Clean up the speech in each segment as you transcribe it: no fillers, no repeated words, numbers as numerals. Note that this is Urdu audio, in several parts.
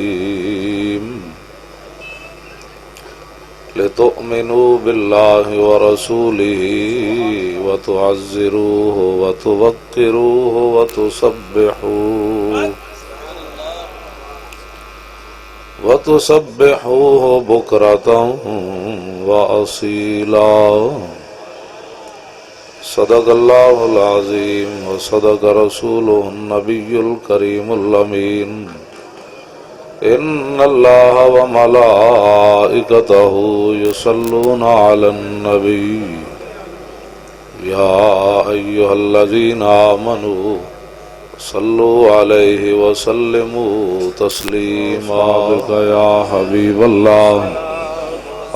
الرحيم لتؤمنوا بالله ورسوله وتعزروه وتوقروه وتسبحوه بكرة وأصيلا صدق الله العظيم وصدق رسوله النبي الكريم الأمين إن الله وملائكته يصلون على النبي يا أيها الذين آمنوا صلوا عليه وسلموا تسليما بك يا حبيب الله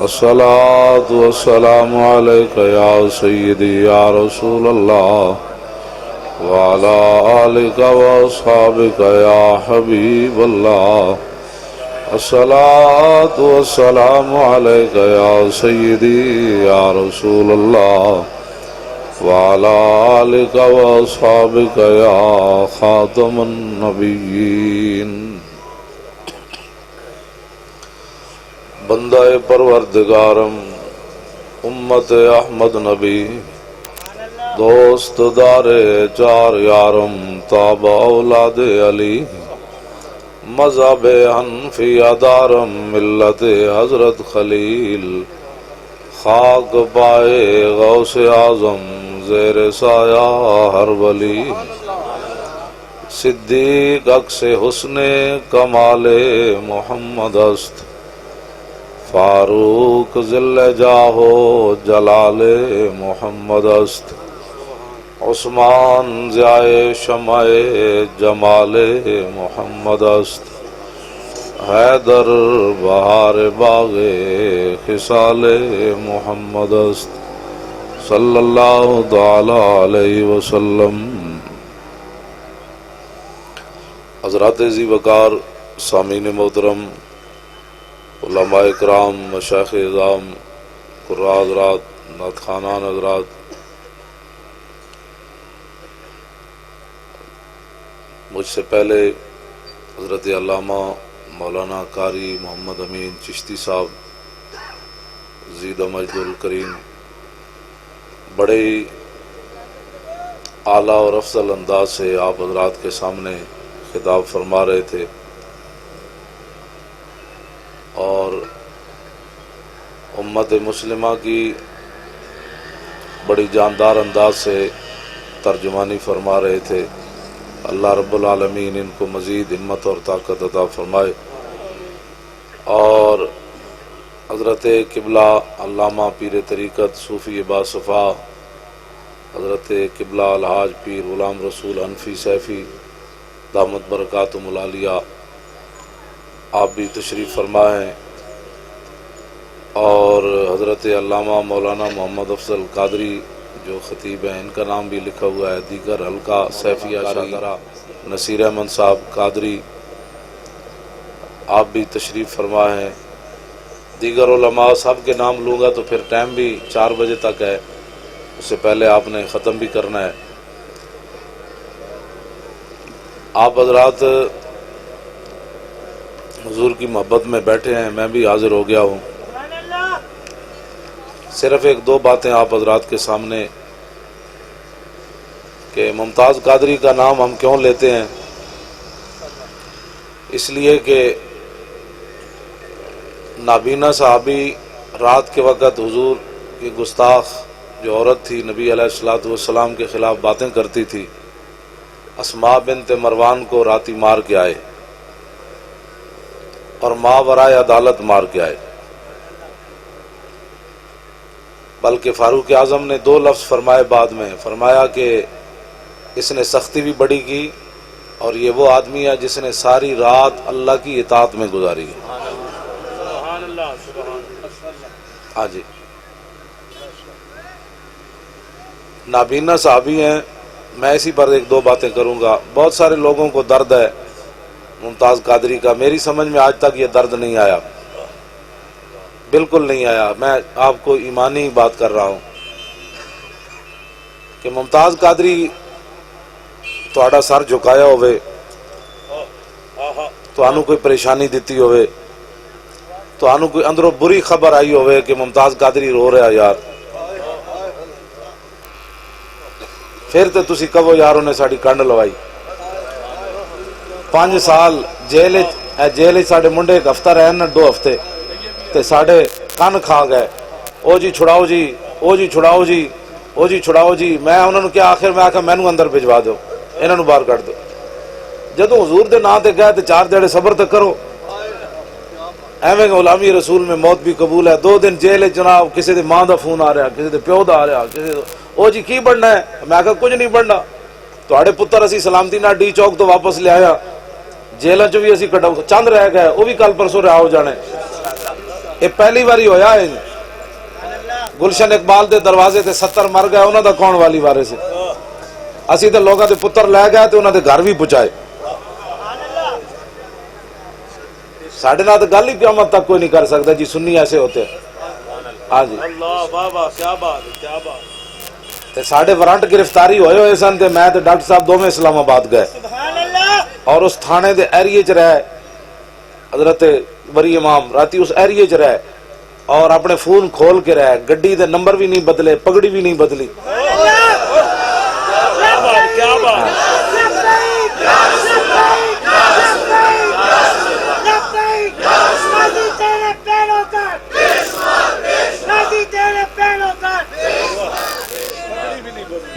الصلاة والسلام عليك يا سيدي يا رسول الله وعلى آلك وأصحابك يا حبيب الله الصلاة والسلام عليك يا سيدي يا رسول الله وعلى آلك وأصحابك يا خاتم النبيين بندہ پروردگارم امت احمد نبی دوست دار چار یارم تابع اولاد علی مذہب حنفی دارم ملت حضرت خلیل خاک پائے غوث اعظم زیر سایہ ہر ولی صدیق عکس حسن کمال محمد است فاروق ذل جاہو جلال محمد است عثمان ضیائے شمع جمال محمد است حیدر بہار باغ خصال محمد است صلی اللہ تعالی علیہ وسلم۔ حضرات ذی وقار سامعین محترم، علماء اکرام، مشائخ اعظام، قراء حضرات، نعت خوانان حضرات، مجھ سے پہلے حضرت علامہ مولانا قاری محمد امین چشتی صاحب زید مجد الکریم بڑے اعلیٰ اور افضل انداز سے آپ حضرات کے سامنے خطاب فرما رہے تھے اور امت مسلمہ کی بڑی جاندار انداز سے ترجمانی فرما رہے تھے۔ اللہ رب العالمین ان کو مزید ہمت اور طاقت عطا فرمائے، اور حضرت قبلہ علامہ پیر طریقت صوفی باصفا حضرت قبلہ الحاج پیر غلام رسول حنفی سیفی دامت برکاتہم العالیہ آپ بھی تشریف فرما ہیں، اور حضرت علامہ مولانا محمد افضل قادری جو خطیب ہیں ان کا نام بھی لکھا ہوا ہے، دیگر حلقہ سیفیہ شاہدرہ نصیر احمد صاحب قادری آپ بھی تشریف فرما ہیں، دیگر علماء صاحب کے نام لوں گا تو پھر ٹائم بھی 4 بجے تک ہے، اس سے پہلے آپ نے ختم بھی کرنا ہے۔ آپ حضرات حضور کی محبت میں بیٹھے ہیں، میں بھی حاضر ہو گیا ہوں۔ صرف 1-2 باتیں آپ حضرات کے سامنے کہ ممتاز قادری کا نام ہم کیوں لیتے ہیں، اس لیے کہ نابینا صحابی رات کے وقت حضور کی گستاخ جو عورت تھی نبی علیہ السلام کے خلاف باتیں کرتی تھی، اسماء بنت مروان کو راتی مار کے آئے اور ماورائے عدالت مار کے آئے، بلکہ فاروق اعظم نے 2 لفظ فرمائے بعد میں، فرمایا کہ اس نے سختی بھی بڑی کی اور یہ وہ آدمی ہے جس نے ساری رات اللہ کی اطاعت میں گزاری ہے۔ ہاں جی، نابینا صحابی ہیں، میں اسی پر 1-2 باتیں کروں گا۔ بہت سارے لوگوں کو درد ہے ممتاز قادری کا، میری سمجھ میں آج تک یہ درد نہیں آیا، بالکل نہیں آیا۔ میں آپ کو ایمانی بات کر رہا ہوں کہ ممتاز قادری تھوڑا سر جھکایا ہوئے ਤੁਹਾਨੂੰ ਕੋਈ ਪਰੇਸ਼ਾਨੀ ਦਿੱਤੀ ਹੋਵੇ, ਤੁਹਾਨੂੰ ਕੋਈ ਅੰਦਰੋਂ ਬੁਰੀ ਖਬਰ ਆਈ ਹੋਵੇ کہ ممتاز قادری رو رہا یار, پھر تو تسی کہو یار انہیں ساڑی کنڈ لوائی. 5 سال جیل ساڑے منڈے ایک ہفتہ رہے نا, 2 ہفتے تے ساڑے کن کھا گئے. او جی چھڑاؤ جی, او جی چھڑاؤ جی, او جی چھڑاؤ جی. میں انہوں نے کیا آخر میں آکھا مینوں اندر بھجوا دو, انہوں نے باہر کٹ دو. جدوں حضور دے نا تے گئے تے 4 دیڑے صبر تے کرو. ایویں غلامی رسول میں موت بھی قبول ہے. 2 دن جیل جناب, کسی دے ماں دا فون آ رہا, کسی دے پیو دا آ رہا, کسی دے او جی کی بننا ہے. میں کہا کچھ نہیں بننا, تواڈے پتر اسی سلامتی نال ڈی چوک تو واپس لے آیا, جیلاں چ بھی اسی کٹا چند رہ گئے, وہ بھی کل پرسوں رہا ہو جانے. یہ پہلی باری ہویا ہے. گلشن اقبال دے دروازے تے 70 مر گئے, انہاں دا کون والی وارث ہے. اسی تے لوگاں دے پتر لے گئے تے انہاں دے گھر بھی پہنچائے. ساڑھے نہ تو گل ہی قیامت تک کوئی نہیں کر سکتا جی سنی ایسے ہوتے ہیں. ہاں جی تے ساڑھے وارنٹ گرفتاری ہوئے سن تے میں تے ڈاکٹر صاحب 2 میں اسلام آباد گئے اور اس تھانے دے ایریے چ رہے. حضرت بری امام راتی اس ایریے چ رہے اور اپنے فون کھول کے رہے, گڈی دے نمبر بھی نہیں بدلے, پگڑی بھی نہیں بدلی.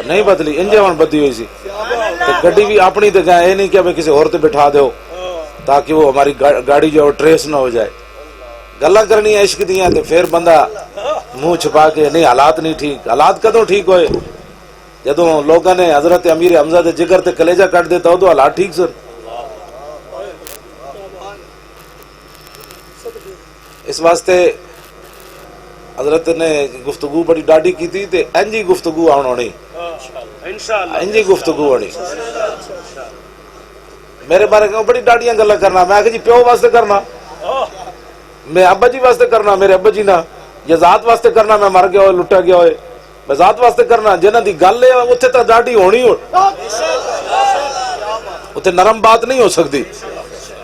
نہیں بدلی, انجن بدلی ہوئی سی. گڈی بھی اپنی تے گئے, یہ نہیں کہ ہمیں کسی اور تے بٹھا دو تاکہ وہ ہماری گاڑی جو ٹریس نہ ہو جائے. گلاں کرنی عشق دیاں تے پھر بندہ منہ چھپا کے نہیں حالات نہیں ٹھیک. حالات کدوں ٹھیک ہوئے جدوں لوگوں نے حضرت امیر حمزہ دے جگر تے کلیجہ کٹ دیتا ادو حالات ٹھیک سن. اس واسطے حضرت نے گفتگو بڑی ڈاڈی کی تھی تے انجی گفتگو آنی, انجی گفتگو آنی. میرے بارے کہ بڑی ڈاڈیاں گلا کرنا, میں کہ جی پیو واسطے کرنا, میں ابا جی واسطے کرنا, میرے ابا جی نہ, یا ذات واسطے کرنا میں مر گیا ہوئے لٹا گیا ہوئے, میں ذات واسطے کرنا. جنہاں دی گل ہے اتنے تو ڈاڈی ہونی ہو, اتنے نرم بات نہیں ہو سکتی.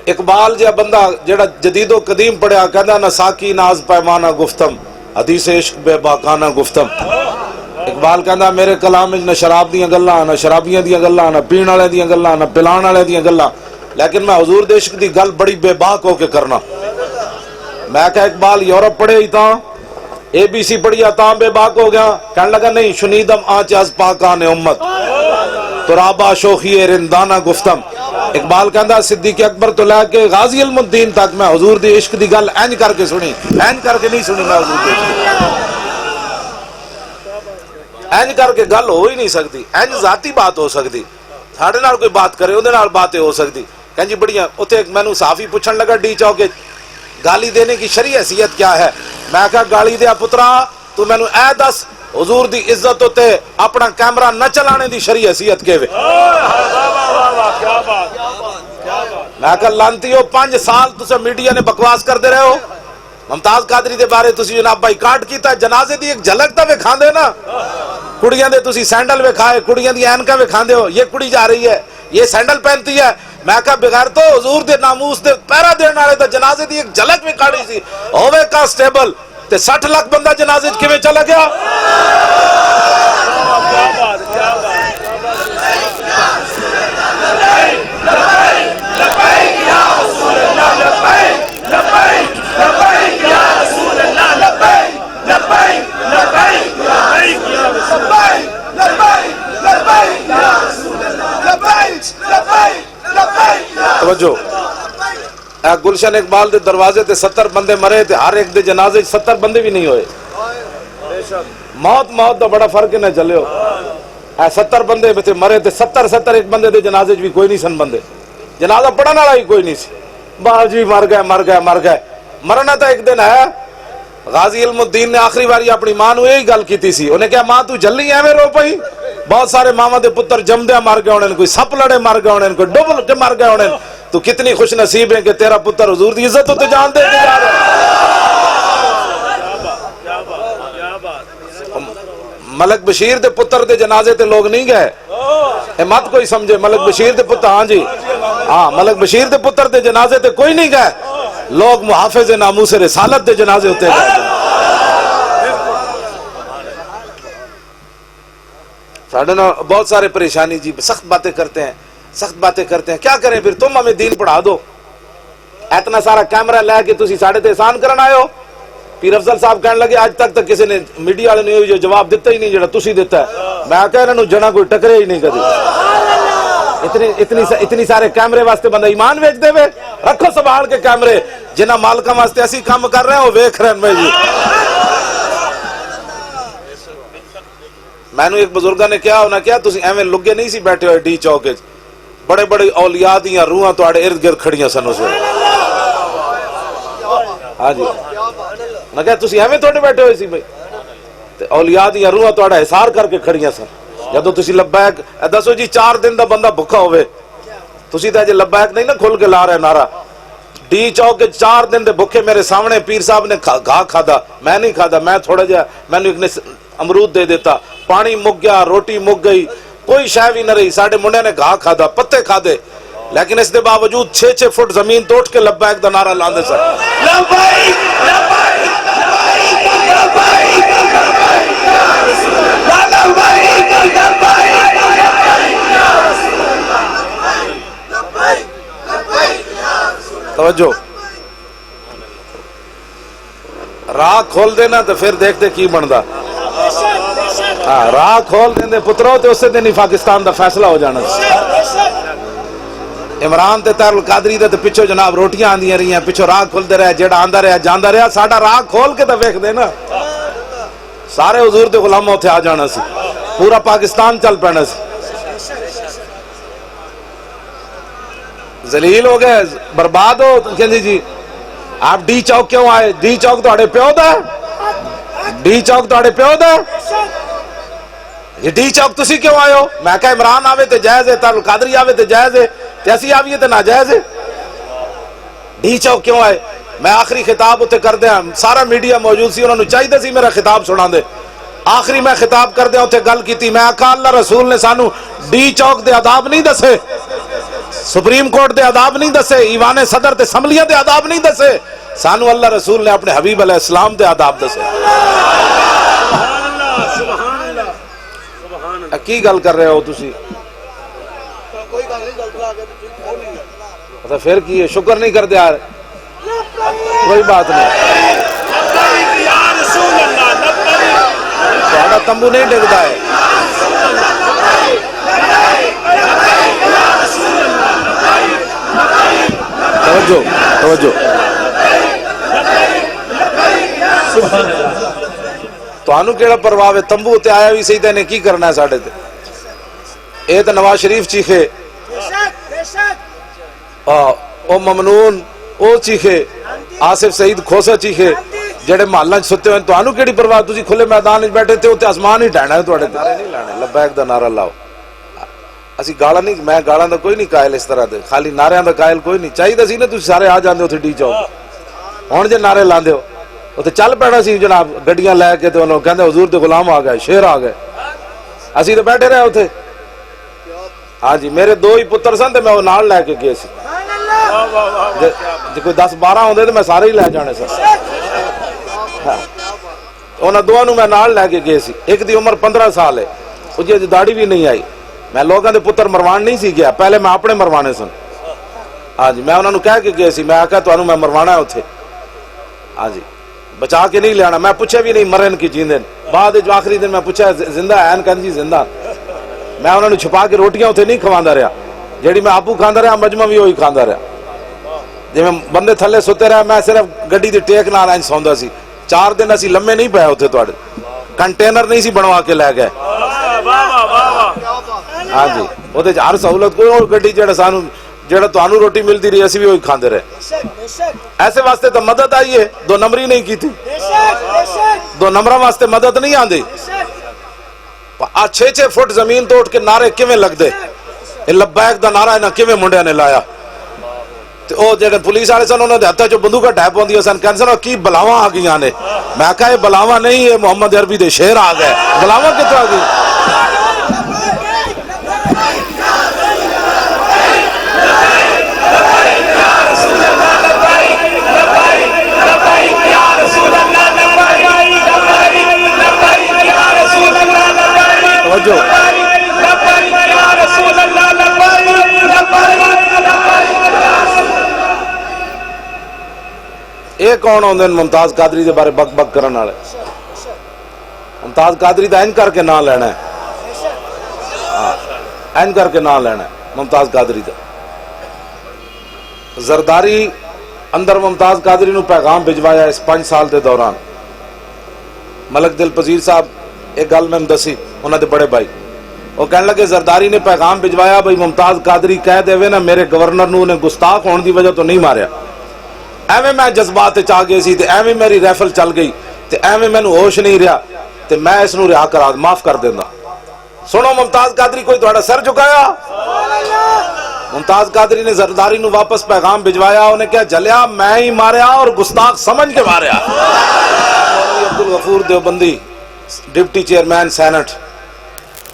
اقبال جہا بندہ جڑا جدید و قدیم پڑھیا کہندا نہ ساکی ناز پیمانہ گفتم, حدیث عشق بے باکانہ گفتم. اقبال کہندا میرے کلام وچ نہ شراب دیاں گلاں, نہ شرابیاں دیاں گلاں, نہ پین والے دیاں گلاں, نہ پلان والے دیاں گلاں, لیکن میں حضور دے عشق دی گل بڑی بے باک ہو کے کرنا. میں کہا اقبال یورپ پڑھے ہی تاں, ABC پڑھیا تاں بے باک ہو گیا. کہنے لگا نہیں, شنیدم آنچ از پاکان امت ترابا شوخی رندانہ گفتم. اقبال کہندا صدیق اکبر تو لے کے غازی علم الدین تک میں حضور دی عشق دی گل اینج کر کے سنی, اینج کر کے نہیں سنی. میں حضور دی اینج کر کے گل ہو ہی نہیں سکتی. اینج ذاتی بات ہو سکتی, ساڑھے نال کوئی بات کرے اندے نال باتیں ہو سکتی. کہیں جی بڑیاں اتنے مینوں صحافی پوچھن لگا ڈی چوک گالی دینے کی شرعی حیثیت کیا ہے. میں کہا گالی دیا پترا تو مینوں اے دس حضور دی عزت تے اپنا کیمرہ نہ چلانے دی شرعی حیثیت کے وے. میں کہا لانتیو 5 سال تسے میڈیا نے بکواس کردے رہے ہو. ممتاز قادری دے بارے تسی جناب بائی کاٹ کیتا ہے, جنازے دی ایک جھلک تے وکھاندے نا, کڑیاں دے تسی سینڈل وکھائے, کڑیاں دی اینکاں وکھاندے ہو, یہ کڑی جا رہی ہے, یہ سینڈل پہنتی ہے. میں کہا بغیر تو حضور دے ناموس دے پیرا دین والے تے جنازے دی ایک جھلک وکھاڑی سی ہوے کانسٹیبل تے 60 لاکھ بندہ جنازے وچ کیویں چلا گیا. توجہ, گلشن اقبال دے دروازے تے 70 بندے مرے تے ہر ایک دے جنازے 70 بندے بھی نہیں ہوئے. موت دا بڑا فرق نہ چلے ہو. 70 بندے تے مرے تے 70 ایک بندے دے جنازے بھی کوئی نہیں سن بندے, جنازہ پڑھن والا ہی کوئی نہیں سی. باہ جی مر گئے. مرنا تو ایک دن ہے. غازی علم الدین نے آخری باری اپنی ماں نو یہی گل کیتی سی, انہیں کہا ماں تو جلنی ایویں رو پئی. بہت سارے ماما دے پتر جمدیا مر گئے ہونے, کوئی سپ لڑے مر گئے ہونے, کوئی ڈوب کے مر گئے ہونے. تو کتنی خوش نصیب ہے کہ تیرا پتر حضور دی عزت تے جان دے کے جا رہا ہے. ملک بشیر دے پتر دے جنازے تے لوگ نہیں گئے, مت کوئی سمجھے ملک بشیر دے پتر، ہاں جی ہاں ملک بشیر دے پتر دے جنازے تے کوئی نہیں گئے، لوگ محافظ ناموس رسالت دے جنازے ہوتے گئے۔ ساڑھے نا بہت سارے پریشانی جی، سخت باتیں کرتے ہیں، سخت باتیں کرتے ہیں، کیا کریں پھر؟ تم ہمیں دین پڑھا دو، اتنا سارا کیمرہ لے کے تسی ساڑھے تے احسان کرن آئے ہو۔ پیر افضل صاحب کہنے لگے آج تک کسی نے میڈیا والے نے جو جواب دیتا ہی نہیں جڑا تسی دیتا ہے۔ میں کہہ رہا ہوں جنا کوئی ٹکرے ہی نہیں کدی۔ اتنی سارے کیمرے واسطے بندہ ایمان ویچ دے وے، رکھو سنبھال کے کیمرے، جنہ مالکاں واسطے اسی کام کر رہے ہیں وہ ویکھ رہے ہیں میں جی۔ میں نے ایک بزرگاں نے کیا ہونا کیا تسی ایویں لگے نہیں سی بیٹھے ہوئے ڈی چوک وچ، بڑے بڑے اولیاء دیاں روحاں تواڈے ارد گرد کھڑیاں سن اس وقت۔ ہاں جی میں کہا تسی ایویں تھوڑے بیٹھے ہوئے سی بھائی، تے اولیاء دیاں روحاں تواڈا حصار کر کے کھڑیاں سن۔ جدوں تسی لبیک دسو جی 4 دن دا بندہ بھکھا ہوئے، تسی تے اج لبیک نہیں نا کھل کے لا رہے نعرہ۔ ڈی چوک 4 دن دے بھکھے میرے سامنے پیر صاحب نے گھا کھادا، میں نہیں کھادا، میں تھوڑا جہا میں نے ایک نے امرود دے دیتا، پانی مک گیا، روٹی مک گئی، کوئی شے بھی نہ رہی، ساڈے منڈے نے گھا کھادا، پتے کھادے، لیکن اس دے باوجود 6 فٹ زمین توڑ کے لبیک دا نعرہ لاندے سن۔ لبیک لبیک توجہ، راہ کھول دینا تو پھر دیکھتے کی بندا۔ ہاں راہ کھول دیندے پترو تو اسے دن ہی پاکستان دا فیصلہ ہو جانا۔ عمران تے طاہر القادری دے تے پچھو جناب روٹیاں آندیاں رہی ہیں، پچھو راہ کھلدے رہے، جیڑا آندا رہا جاندا رہا، ساڈا راہ کھول کے تے ویکھ دے نا، سارے حضور دے غلاماں اوتھے آ جانا سی، پورا پاکستان چل پینا سی۔ ذلیل ہو گئے، برباد ہو، کہندے جی آپ ڈی چوک کیوں آئے؟ ڈی چوک تہاڈے پیو دا، ڈی چوک تہاڈے پیو دا، یہ ڈی چوک تسی کیوں آئے ہو؟ میں کہا عمران آوے تے جائز ہے، طاہر القادری آوے تے جائز ہے، تے اسی آویے تے ناجائز ہے، ڈی چوک کیوں آئے؟ میں آخری خطاب اتنے کر دیا، سارا میڈیا موجود سی، انہوں نے چاہیے سی میرا خطاب سنا دے، آخری میں خطاب کر دیا اتنے گل کیتی، میں آقا اللہ رسول نے سانو ڈی چوک دے آداب نہیں دسے، سپریم کورٹ دے آداب نہیں دسے، ایوان صدر تے اسمبلیاں دے آداب نہیں دسے، سانو اللہ رسول نے اپنے حبیب علیہ السلام دے آداب دسے۔ کی گل کر رہے ہو تسی؟ پھر کی ہے؟ شکر نہیں کر دیا، کوئی بات نہیں، تھوڑا تمبو نہیں ڈگتا ہے۔ توجہ توجہ، تانوں کیڑا پرواہ ہے؟ تمبو تے آیا بھی صحیح تے نے کی کرنا ہے ساڈے تے؟ اے تے نواز شریف چیخے، او ممنون او چیخے، آصف سعید کھوسا چیخے، جڑے محلہ ستے ہوئے، تانوں کیڑی پرواہ؟ تسی کھلے میدان وچ بیٹھے تے اوتے آسمان ہی ڈھہنا ہے تواڈے تے، نہیں لانے لبیک دا نعرہ لاؤ۔ اسی گالا نہیں، میں گالاں دا کوئی نہیں قائل اس طرح دے، خالی نعریاں دا قائل کوئی نہیں، چاہیے سی نا تسی سارے آ جاندے اوتھے ڈی چوک، ہن جے نعرے لاندے ہو اوتھے چل پینا سی جناب، گڈیاں لے کے تے انہوں کہندے حضور دے غلام آ گئے، شیر آ گئے، اسی تے بیٹھے رہے اوتھے۔ ہاں جی میرے 2 ہی پتر سن تے میں وہ نال لے کے گئے سی، جے کوئی 10-12 ہوندے تے میں سارے ہی لے جانے سن، انہاں دوواں نوں میں نال لے کے گئے سی، ایک دی عمر 15 سال ہے، اجی داڑھی بھی نہیں آئی، میں لوگاں دے پتر مروان نہیں سی گیا، پہلے میں اپنے مروانے سن۔ ہاں جی میں انہاں نوں کہہ کے گئے سی، میں آکھا تانوں میں مروانا ہے اوتھے، ہاں جی بچا کے نہیں لیانا، میں پوچھا بھی نہیں مرن کی جیندن، بعد جو آخری دن میں پوچھا زندہ ہے؟ کہن جی زندہ، میں انہوں نے چھپا کے روٹیاں اتنے نہیں کھواندا رہا، جیڑی میں آپو کھاندا رہا مجمع بھی وہی کھاندا رہا، جی میں بندے تھلے ستے رہا، میں صرف گڈی دی ٹیک نال انج سوندا سی، 4 دن اسی لمے نہیں پئے اتنے، تواڈے کنٹینر نہیں سی بنوا کے لے گئے، ہاں جی وہ ہر سہولت کوئی گڈی جڑا سانو جڑا تانوں روٹی ملتی رہی اسی بھی وہی کھاندے رہے، ایسے واسطے تو مدد آئی ہے، 2 نمبری نہیں کی تھی، 2 نمبراں واسطے مدد نہیں آندی، 6 فٹ زمین توڑ کے نعرے کیویں لگ دے، لبیک دا نعرہ انہاں کیویں منڈیاں نے لایا، تے او جڑے پولیس والے سن انہاں دے ہتھاں چوں بندوقاں ڈھہ پوندیاں سن، کہندے سن کی بلاواں آ گئیاں نے، میں کہا یہ بلاواں نہیں، یہ محمد عربی دے شیر آ گئے، بلاواں کتھوں آ گئی؟ یہ کون ہوندے ممتاز قادری دے بارے بک بک کرن والے؟ ممتاز قادری دا این کر کے نام لینا ہے، این کر کے نام لینا ہے ممتاز قادری دا۔ زرداری اندر ممتاز قادری نو پیغام بھجوایا اس 5 سال دے دوران۔ ملک دل پذیر صاحب ایک گل میں دسی انہاں دے بڑے بھائی، وہ کہنے لگے زرداری نے پیغام بھجوایا بھائی ممتاز قادری کہہ دے وے نا میرے گورنر نو نے گستاخ ہون دی وجہ تو نہیں ماریا، ایویں میں جذبات چ آ گئی سی تے ایویں میری ریفل چل گئی تے ایویں مینوں ہوش نہیں رہا تے میں اس نو رہا کرا معاف کر دیندا۔ سنو ممتاز قادری کوئی تہاڈا سر جھکایا؟ ممتاز قادری نے زرداری نو واپس پیغام بھجوایا، انہیں کہا جلیا میں ہی ماریا اور گستاخ سمجھ کے ماریا۔ Abdul Ghafoor Deobandi deputy chairman senate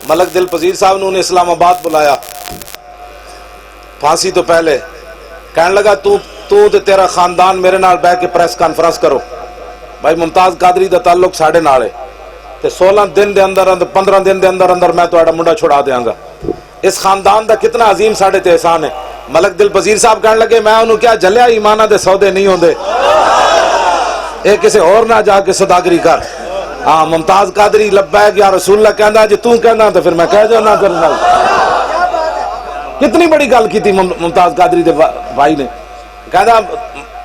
Malik Dil Pazeer صاحب نے انہیں اسلام آباد بلایا پھانسی تو پہلے، کہنے لگا تو تے تیرا خاندان میرے نال بیٹھ کے پریس کانفرنس کرو بھائی ممتاز قادری دا تعلق ساڑھے نال ہے تے 16 دن دے اندر 15 دن دے اندر میں تہاڈا منڈا چھڑا دیاں گا۔ اس خاندان دا کتنا عظیم ساڑھے تے احسان ہے۔ ملک دل پذیر صاحب کہنے لگے میں انہوں کیا جلیا ایمانہ دے سودے نہیں ہوندے، اے کسے اور نہ جا کے صداگری کر۔ ہاں ممتاز قادری لبیک یا رسول اللہ کہندا جی تو کہندا تو پھر میں کہہ جانا کرنا۔ کتنی بڑی گل کی تھی ممتاز قادری دے بھائی نے، کہندا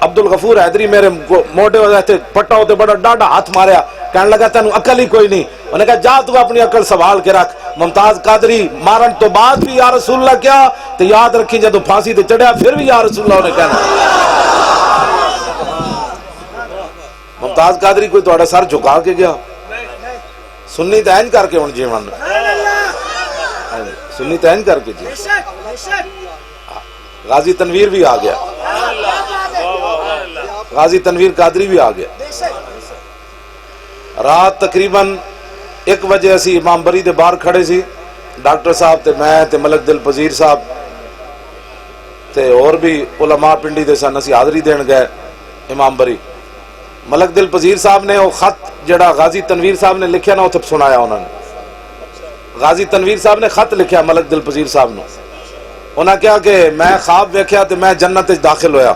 عبدالغفور حیدری میرے موٹے ہو جاتے پٹا ہوتے بڑا ڈاڈا ہاتھ ماریا، کہنے لگا تینوں عقل ہی کوئی نہیں، انہوں نے کہا جا تو اپنی عقل سنبھال کے رکھ۔ ممتاز قادری مارن تو بعد بھی یا رسول اللہ کیا تو یاد رکھی جدو پھانسی تے چڑھیا پھر بھی یا رسول اللہ انہیں کہنا۔ ممتاز قادری کوئی تہاڈا سر جھکا کے گیا؟ سنی تے این کر کے ہن جیون، سنی تے این کر کے جی۔ غازی تنویر بھی آ گیا، غازی تنویر قادری بھی آ گیا۔ رات تقریباً 1 بجے اسی امام بری دے باہر کھڑے سی، ڈاکٹر صاحب تے میں تے ملک دل پذیر صاحب تے اور بھی علماء پنڈی دے سن، اسی حاضری دین گئے امام بری۔ ملک دل پذیر صاحب نے وہ خط جڑا غازی تنویر صاحب نے لکھیا نا اتنے سنایا انہوں نے۔ غازی تنویر صاحب نے خط لکھیا ملک دل پذیر صاحب نے، انہوں نے کہا کہ میں خواب ویکھیا تے میں جنت داخل ہویا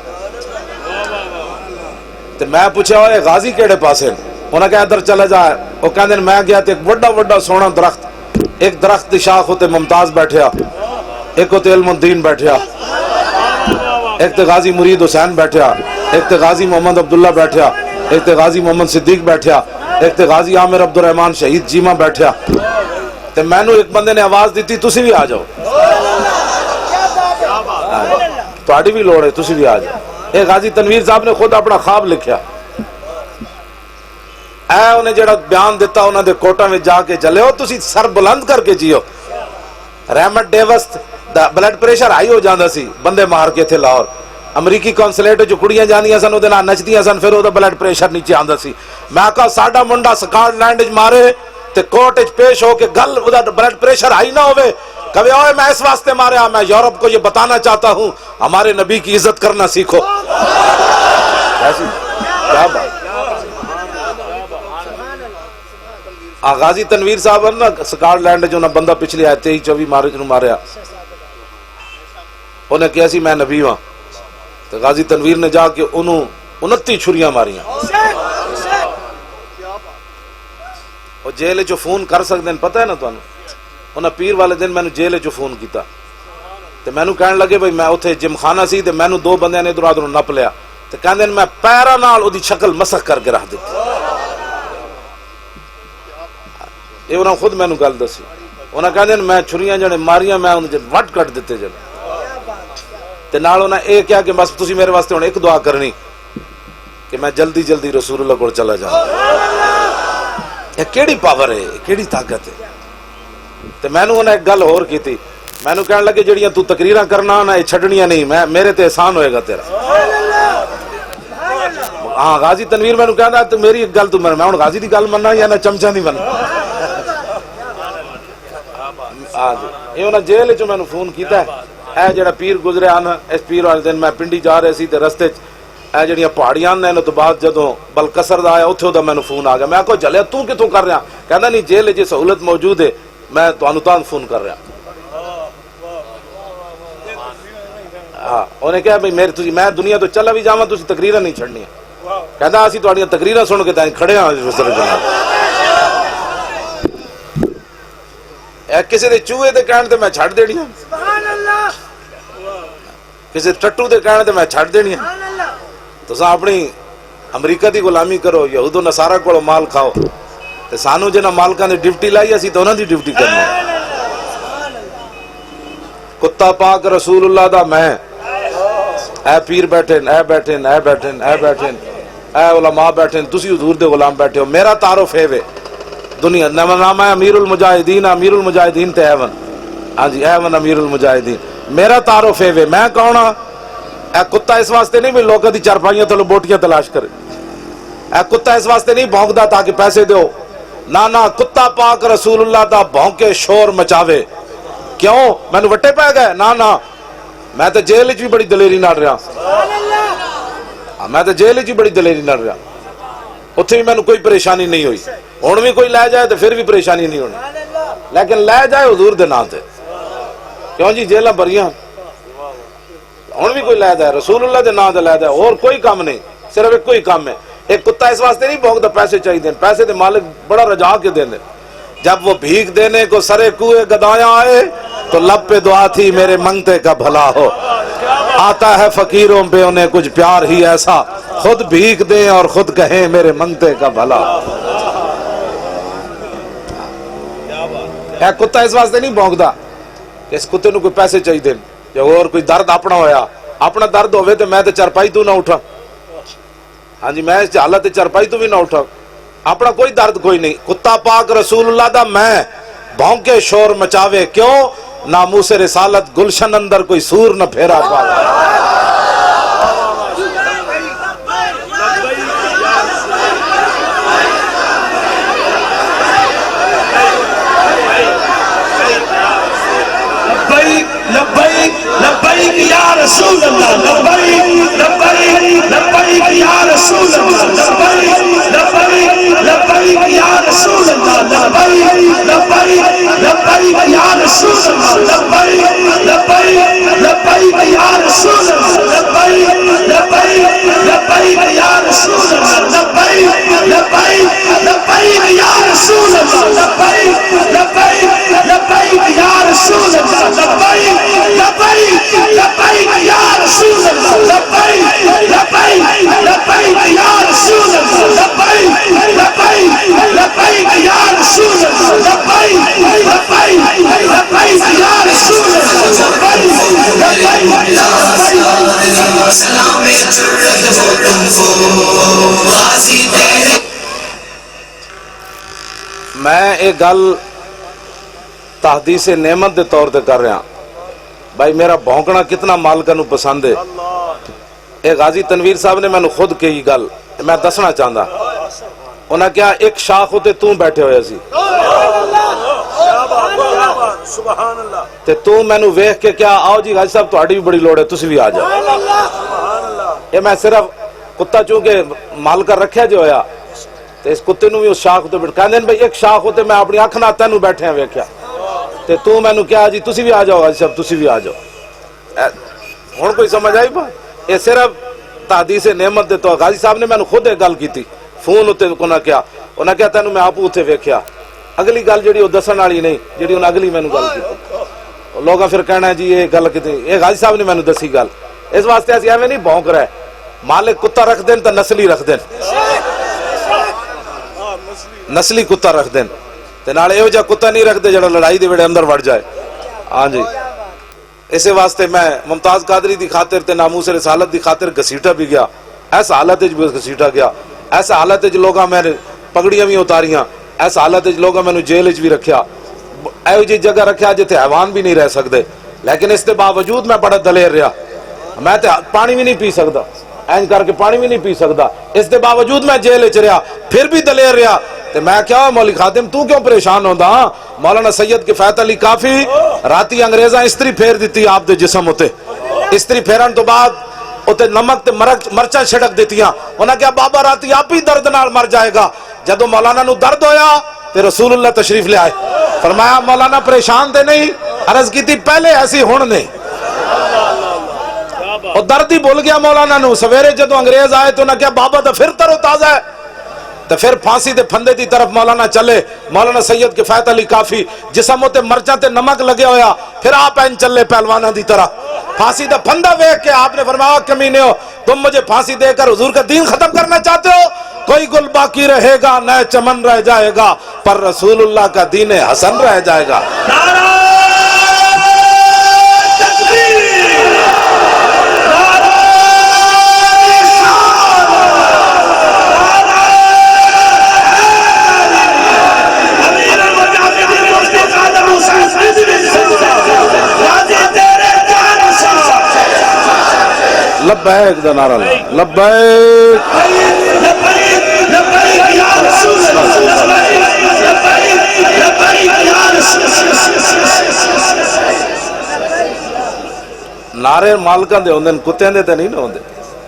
تے میں پوچھا ہوئے غازی کیڑے پاسے، انہوں نے کہا ادھر چلا جائے، وہ کہنے میں گیا تے ایک بڑا سونا درخت، ایک درخت دی شاخ ہوتے ممتاز بیٹھیا، ایک ہوتے علم الدین بیٹھیا، ایک تے غازی مرید حسین بیٹھیا، ایک تے غازی محمد عبداللہ بیٹھیا، ایک تے غازی محمد صدیق بیٹھیا، ایک تے غازی عامر عبدالرحمن شہید جیمہ بیٹھیا تے میں نو ایک بندے نے آواز دیتی تسی بھی آ جاؤ، تہاڈی بھی لوڑ ہے تسی بھی آ جاؤ۔ ایک غازی تنویر صاحب نے خود اپنا خواب لکھیا، اے انہیں جڑا بیان دیتا انہوں دے کوٹا میں جا کے جلے ہو تسی سر بلند کر کے جیو۔ رحمت ڈیوس دا بلڈ پریشر ہائی ہو جاندہ سی، بندے مار کے تھے لاہور، امریکی کونسلیٹ جو کڑیاں جانیاں سن وہ نہ نچدیاں سن، پھر وہ بلڈ پریشر نیچے آندہ سی۔ میں کہا ساڈا منڈا سکاٹ لینڈ مارے تے کوٹ پیش ہو کے گل بلڈ پریشر ہائی نہ ہوئے، کبھی اوے میں اس واسطے ماریا، میں یورپ کو یہ بتانا چاہتا ہوں ہمارے نبی کی عزت کرنا سیکھو۔ کیا بات، غازی تنویر صاحب نا سکاٹ لینڈ جو نا بندہ پچھلی آئے 23-24 مارچ نو ماریا، انہیں کیا سی میں نبی ہاں، تو غازی تنویر نے جا کے انہوں 29 چھریاں ماریاں۔ وہ جیل جو فون کر سکتے ہیں پتہ ہے نا تو انہیں پیر والے دن میں نے جیل جو فون کیتا تو میں نے کہنے لگے بھئی میں اتھے جم خانہ سی تو میں نے 2 بندے نے ادھر نپ لیا تو کہنے میں پیرا نال دی شکل مسخ کر کے رکھ دیتی۔ یہ انہوں خود میں نے گل دسی، انہوں کہنے میں چھریاں جنے ماریاں میں انہیں وٹ کٹ دیتے جب تے نال انہیں اے کیا کہ بس تسی میرے واسطے انہیں ایک دعا کرنی کہ میں جلدی جلدی رسول اللہ کو چلا جاؤں۔ یہ کیڑی پاور ہے، کیڑی طاقت ہے۔ تے میں نے انہیں ایک گل اور کی تھی، میں نے کہنے لگے جڑیاں تو تقریراں کرنا نا یہ چھڑنیاں نہیں، میرے تے احسان ہوئے گا تیرا۔ ہاں غازی تنویر میں نے کہنا تو میری ایک گل تو میں ہوں غازی دی گل مننا یا نہ چمچا نہیں بننا۔ یہ انہیں جیل جو میں نے فون کیتا ہے، اے جڑا پیر گزرے آنا اس پیر والے دن میں پنڈی جا رہے سی تے رستے اے جڑیاں پہاڑیاں نے تو بعد جدوں بلکسر دا آیا اتھے دا میں نے فون آ گیا، میں کہا جلیا تو کتوں کر رہا، کہندا نہیں جیل جی سہولت موجود ہے میں تانوں تان فون کر رہا۔ ہاں انہیں کہا بھئی میں دنیا تو چلا بھی جاواں تسی تقریراں نہیں چھڑنی۔ کہتا اسی تہاڈیاں تقریراں سن کے تائیں کھڑے ہاں اس وسر جناب. اے کسی دے چوہے دے کہن تے میں چھڈ دینیاں, کسی ٹٹو دے کہن تے میں چھڈ دینیاں. تساں اپنی امریکہ دی غلامی کرو, یہود و نصارہ کولوں مال کھاؤ, تے سانو جنہاں مالکاں دی ڈیوٹی لائی اسی تے انہاں دی ڈیوٹی کرنی. کتا پاک رسول اللہ دا میں, اے پیر بیٹھے اے بیٹھے اے بیٹھے اے بیٹھے اے علماء بیٹھے, تسی حضور دے غلام بیٹھے ہو. میرا تعارف ہے وے دنیا نام ہے امیر المجاہدین, امیر المجاہدین تے ایون, ہاں جی ایون امیر المجاہدین. میرا تعارف ہے وے میں کون ہاں. اے کتا اس واسطے نہیں بھی لوگوں دی چارپائیاں تھلوں بوٹیاں تلاش کرے. اے کتا اس واسطے نہیں بھونکدا تاکہ پیسے دیو, نہ کتا پاک رسول اللہ دا بھونکے شور مچاوے. کیوں میں وٹے پہ گئے؟ نہ میں تو جیل بھی بڑی دلیری نال رہا, میں تو جیل بھی بڑی دلیری نال رہا, اتنے بھی مینوں کوئی پریشانی نہیں ہوئی. ہن بھی کوئی لے جائے تو پھر بھی پریشانی نہیں ہونی, لیکن لے جائے حضور دے نام تے. کیوں جی جیلاں بھریاں, ہن بھی کوئی لے جائے رسول اللہ دے نام تے لے جائے, اور کوئی کام نہیں, صرف ایک کوئی کام ہے. ایک کتا اس واسطے نہیں بھونکتا پیسے چاہیے, پیسے دے مالک بڑا رجا کے دیں. جب وہ بھیک دینے کو سرے کوئے گدایا آئے تو لب پہ دعا تھی میرے منگتے کا بھلا ہو. آتا ہے فقیروں پہ انہیں کچھ پیار ہی ایسا, خود بھیک دیں اور خود کہیں میرے منگتے کا بھلا. اے کتا اس واسطے نہیں بھونکتا کہ اس کتے نو کوئی پیسے چاہیے دیں, یا اور کوئی درد اپنا ہویا, اپنا درد ہوئے تو میں تو چرپائی تو نہ اٹھا, ہاں جی میں اس حالت چرپائی تو بھی نہ اٹھا, اپنا کوئی درد کوئی نہیں. کتا پاک رسول اللہ دا میں بھونکے شور مچاوے, کیوں ناموس رسالت گلشن اندر کوئی سور نہ پھیرا پاوے. لبیک یا رسول اللہ, لبیک لبیک لبیک یا رسول اللہ, لبیک لبیک لبیک یا رسول اللہ, لبیک لبیک لبیک یا رسول اللہ, لبیک لبیک لبیک یا رسول اللہ, لبیک لبیک لبیک یا رسول اللہ, لبیک لبیک لبیک یا رسول اللہ, لبیک لبیک لبیک یا رسول اللہ, لبیک لبیک لبیک یا رسول اللہ, لبیک لبیک لبیک یا رسول اللہ, لبیک لبیک لبیک یا رسول اللہ, لبیک لبیک لبیک یا رسول اللہ, لبیک لبیک سلام جرت ہو تم کو غازی تیرے. میں ایک گل تحدیث نعمت دے طور تے کر رہا بھائی, میرا بھونکنا کتنا مالکاں نو پسند ہے. ایک غازی تنویر صاحب نے میں خود کہی گل میں دسنا چاہتا, انہاں کیا ایک شاخ ہوتے توں بیٹھے ہوئے سی تے تو میں نو ویکھ کے کیا آؤ جی غازی صاحب تہاڈی بھی بڑی لوڑ ہے, تسی بھی آ جاؤ. یہ میں صرف کتا چونکہ مالکا رکھیا جو ہویا تے اس کتے نو بھی اس شاخ ہوتے بیٹھ کہندے بھائی ایک شاخ ہوتے میں اپنی اکھ نال تینوں بیٹھے ہیں ویکھیا تے تو میں نو کیا جی تسی بھی آ جاؤ غازی صاحب تسی بھی آ جاؤ. ہن کوئی سمجھ آئی بات؟ یہ صرف تحدیث نعمت دے تو غازی صاحب نے میں خود ایک گل کیتی فون اتنے انہاں کیا تینوں میں آپ اتنے ویکھیا. اگلی گل جہی وہ دسن والی نہیں, جہی انہیں اگلی مینوں گل کی لوگاں پھر کہنا جی یہ گل کتنی, یہ غازی صاحب نے مینوں دسی گل. اس واسطے اسی ایویں نہیں بھونک رہے, مالک کتا رکھ دین تو نسلی رکھ دین, نسلی کتا رکھ دین تے نال ایہو جا کتا نہیں رکھتے جڑا لڑائی دے ویڑے اندر وڑ جائے. ہاں جی اسے واسطے میں ممتاز قادری دی خاطر تے ناموس رسالت دی خاطر گھسیٹا بھی گیا, ایسا حالت بھی گھسیٹا گیا, ایسا حالت لوگاں میں پگڑیاں بھی اتاریاں, ایسا حالت لوگاں میں جیل بھی رکھیا, ایو جی جگہ رکھیا جتے حیوان بھی نہیں رہ سکتے. لیکن اس کے باوجود میں بڑا دلیر رہا, میں تے پانی بھی نہیں پی سکتا, اینج کر کے پانی بھی نہیں پی سکتا, اس کے باوجود میں جیل چ رہا, پھر بھی دلیر رہا. تے میں کیا مولی خادم تو کیوں پریشان ہوندا؟ مولانا سید کفایت علی کافی راتی انگریزاں استری پھیر دیتی آپ دے جسم ہوتے, استری پھیرن تو بعد اوتے نمک تے مرچاں چھڑک دیتیاں. انہاں کہا بابا راتی آپ ہی درد نال مر جائے گا. جدو مولانا نو درد ہویا تے رسول اللہ تشریف لے آئے, فرمایا مولانا پریشان تے نہیں, عرض کی تھی پہلے ایسی ہن نہیں. اور درد ہی بھول گیا مولانا نو. سویرے جدو انگریز آئے تو نہ کیا بابا تو پھر تر و تازہ ہے. تو پھر پھانسی دے پھندے دی طرف مولانا چلے. مولانا سید کفایت علی کافی جسم تے مرچاں تے نمک لگے ہویا, پھر آپ این چلے پہلوانہ دی طرح. پھانسی دا پھندا ویکھ کے آپ نے فرمایا کمینے ہو, تم مجھے پھانسی دے کر حضور کا دین ختم کرنا چاہتے ہو؟ کوئی گل باقی رہے گا, نئے چمن رہ جائے گا, پر رسول اللہ کا دین حسن رہ جائے گا. لبیک دا نعرہ لبیک نعرے مالکاں دے ہوندے, کتیاں دے تے نہیں نہ ہوندے.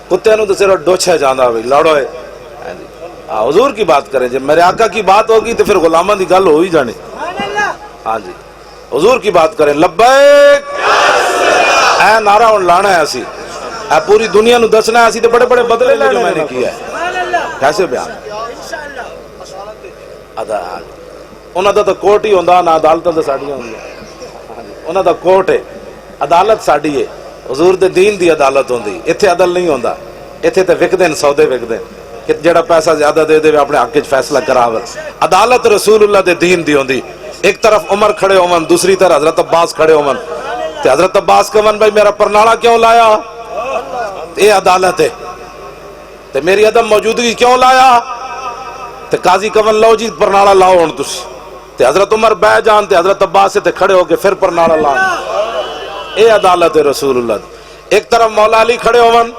کتیاں نو تو صرف ڈوچھے جاندا ہوئی لڑو ہے. حضور کی بات کریں, جب میرے آقا کی بات ہوگی تو پھر غلاماں دی گل ہو ہی جانی. ہاں جی, حضور کی بات کریں. لبیک اے نعرہ ہن لانا ہے اسی, اے پوری دنیا نو دسنا ہے اسی. تے بڑے بڑے بدلے لے جو میں نے کیا ہے. کیسے بیان انہاں دا تو کوٹ ہی ہوندا, نہ عدالتاں تے ساڈیاں ہوندیاں. انہاں دا کوٹ ہے, عدالت ساڈی ہے. حضور دے دین دی عدالت ہوندی. ایتھے عدل نہیں ہوندا, ایتھے تے وکدے نے سودے وکدے کہ جڑا پیسہ زیادہ دے دے اپنے حق وچ فیصلہ کراوے. عدالت رسول اللہ دے دین دی ہوندی. ایک طرف عمر کھڑے ہون, دوسری طرف حضرت عباس کھڑے ہون. تے حضرت عباس کہون بھائی میرا پرنالا کیوں لایا؟ اے عدالت ہے. تے میری عدم موجودگی کیوں لایا؟ تے قاضی کہون لو جی پرنالا لاؤ ہن تسی. تے حضرت عمر بہ جان تے حضرت عباس تے کھڑے ہو کے پھر پرنالا لاؤ. اے عدالت ہے رسول اللہ. ایک طرف مولا علی کھڑے ہون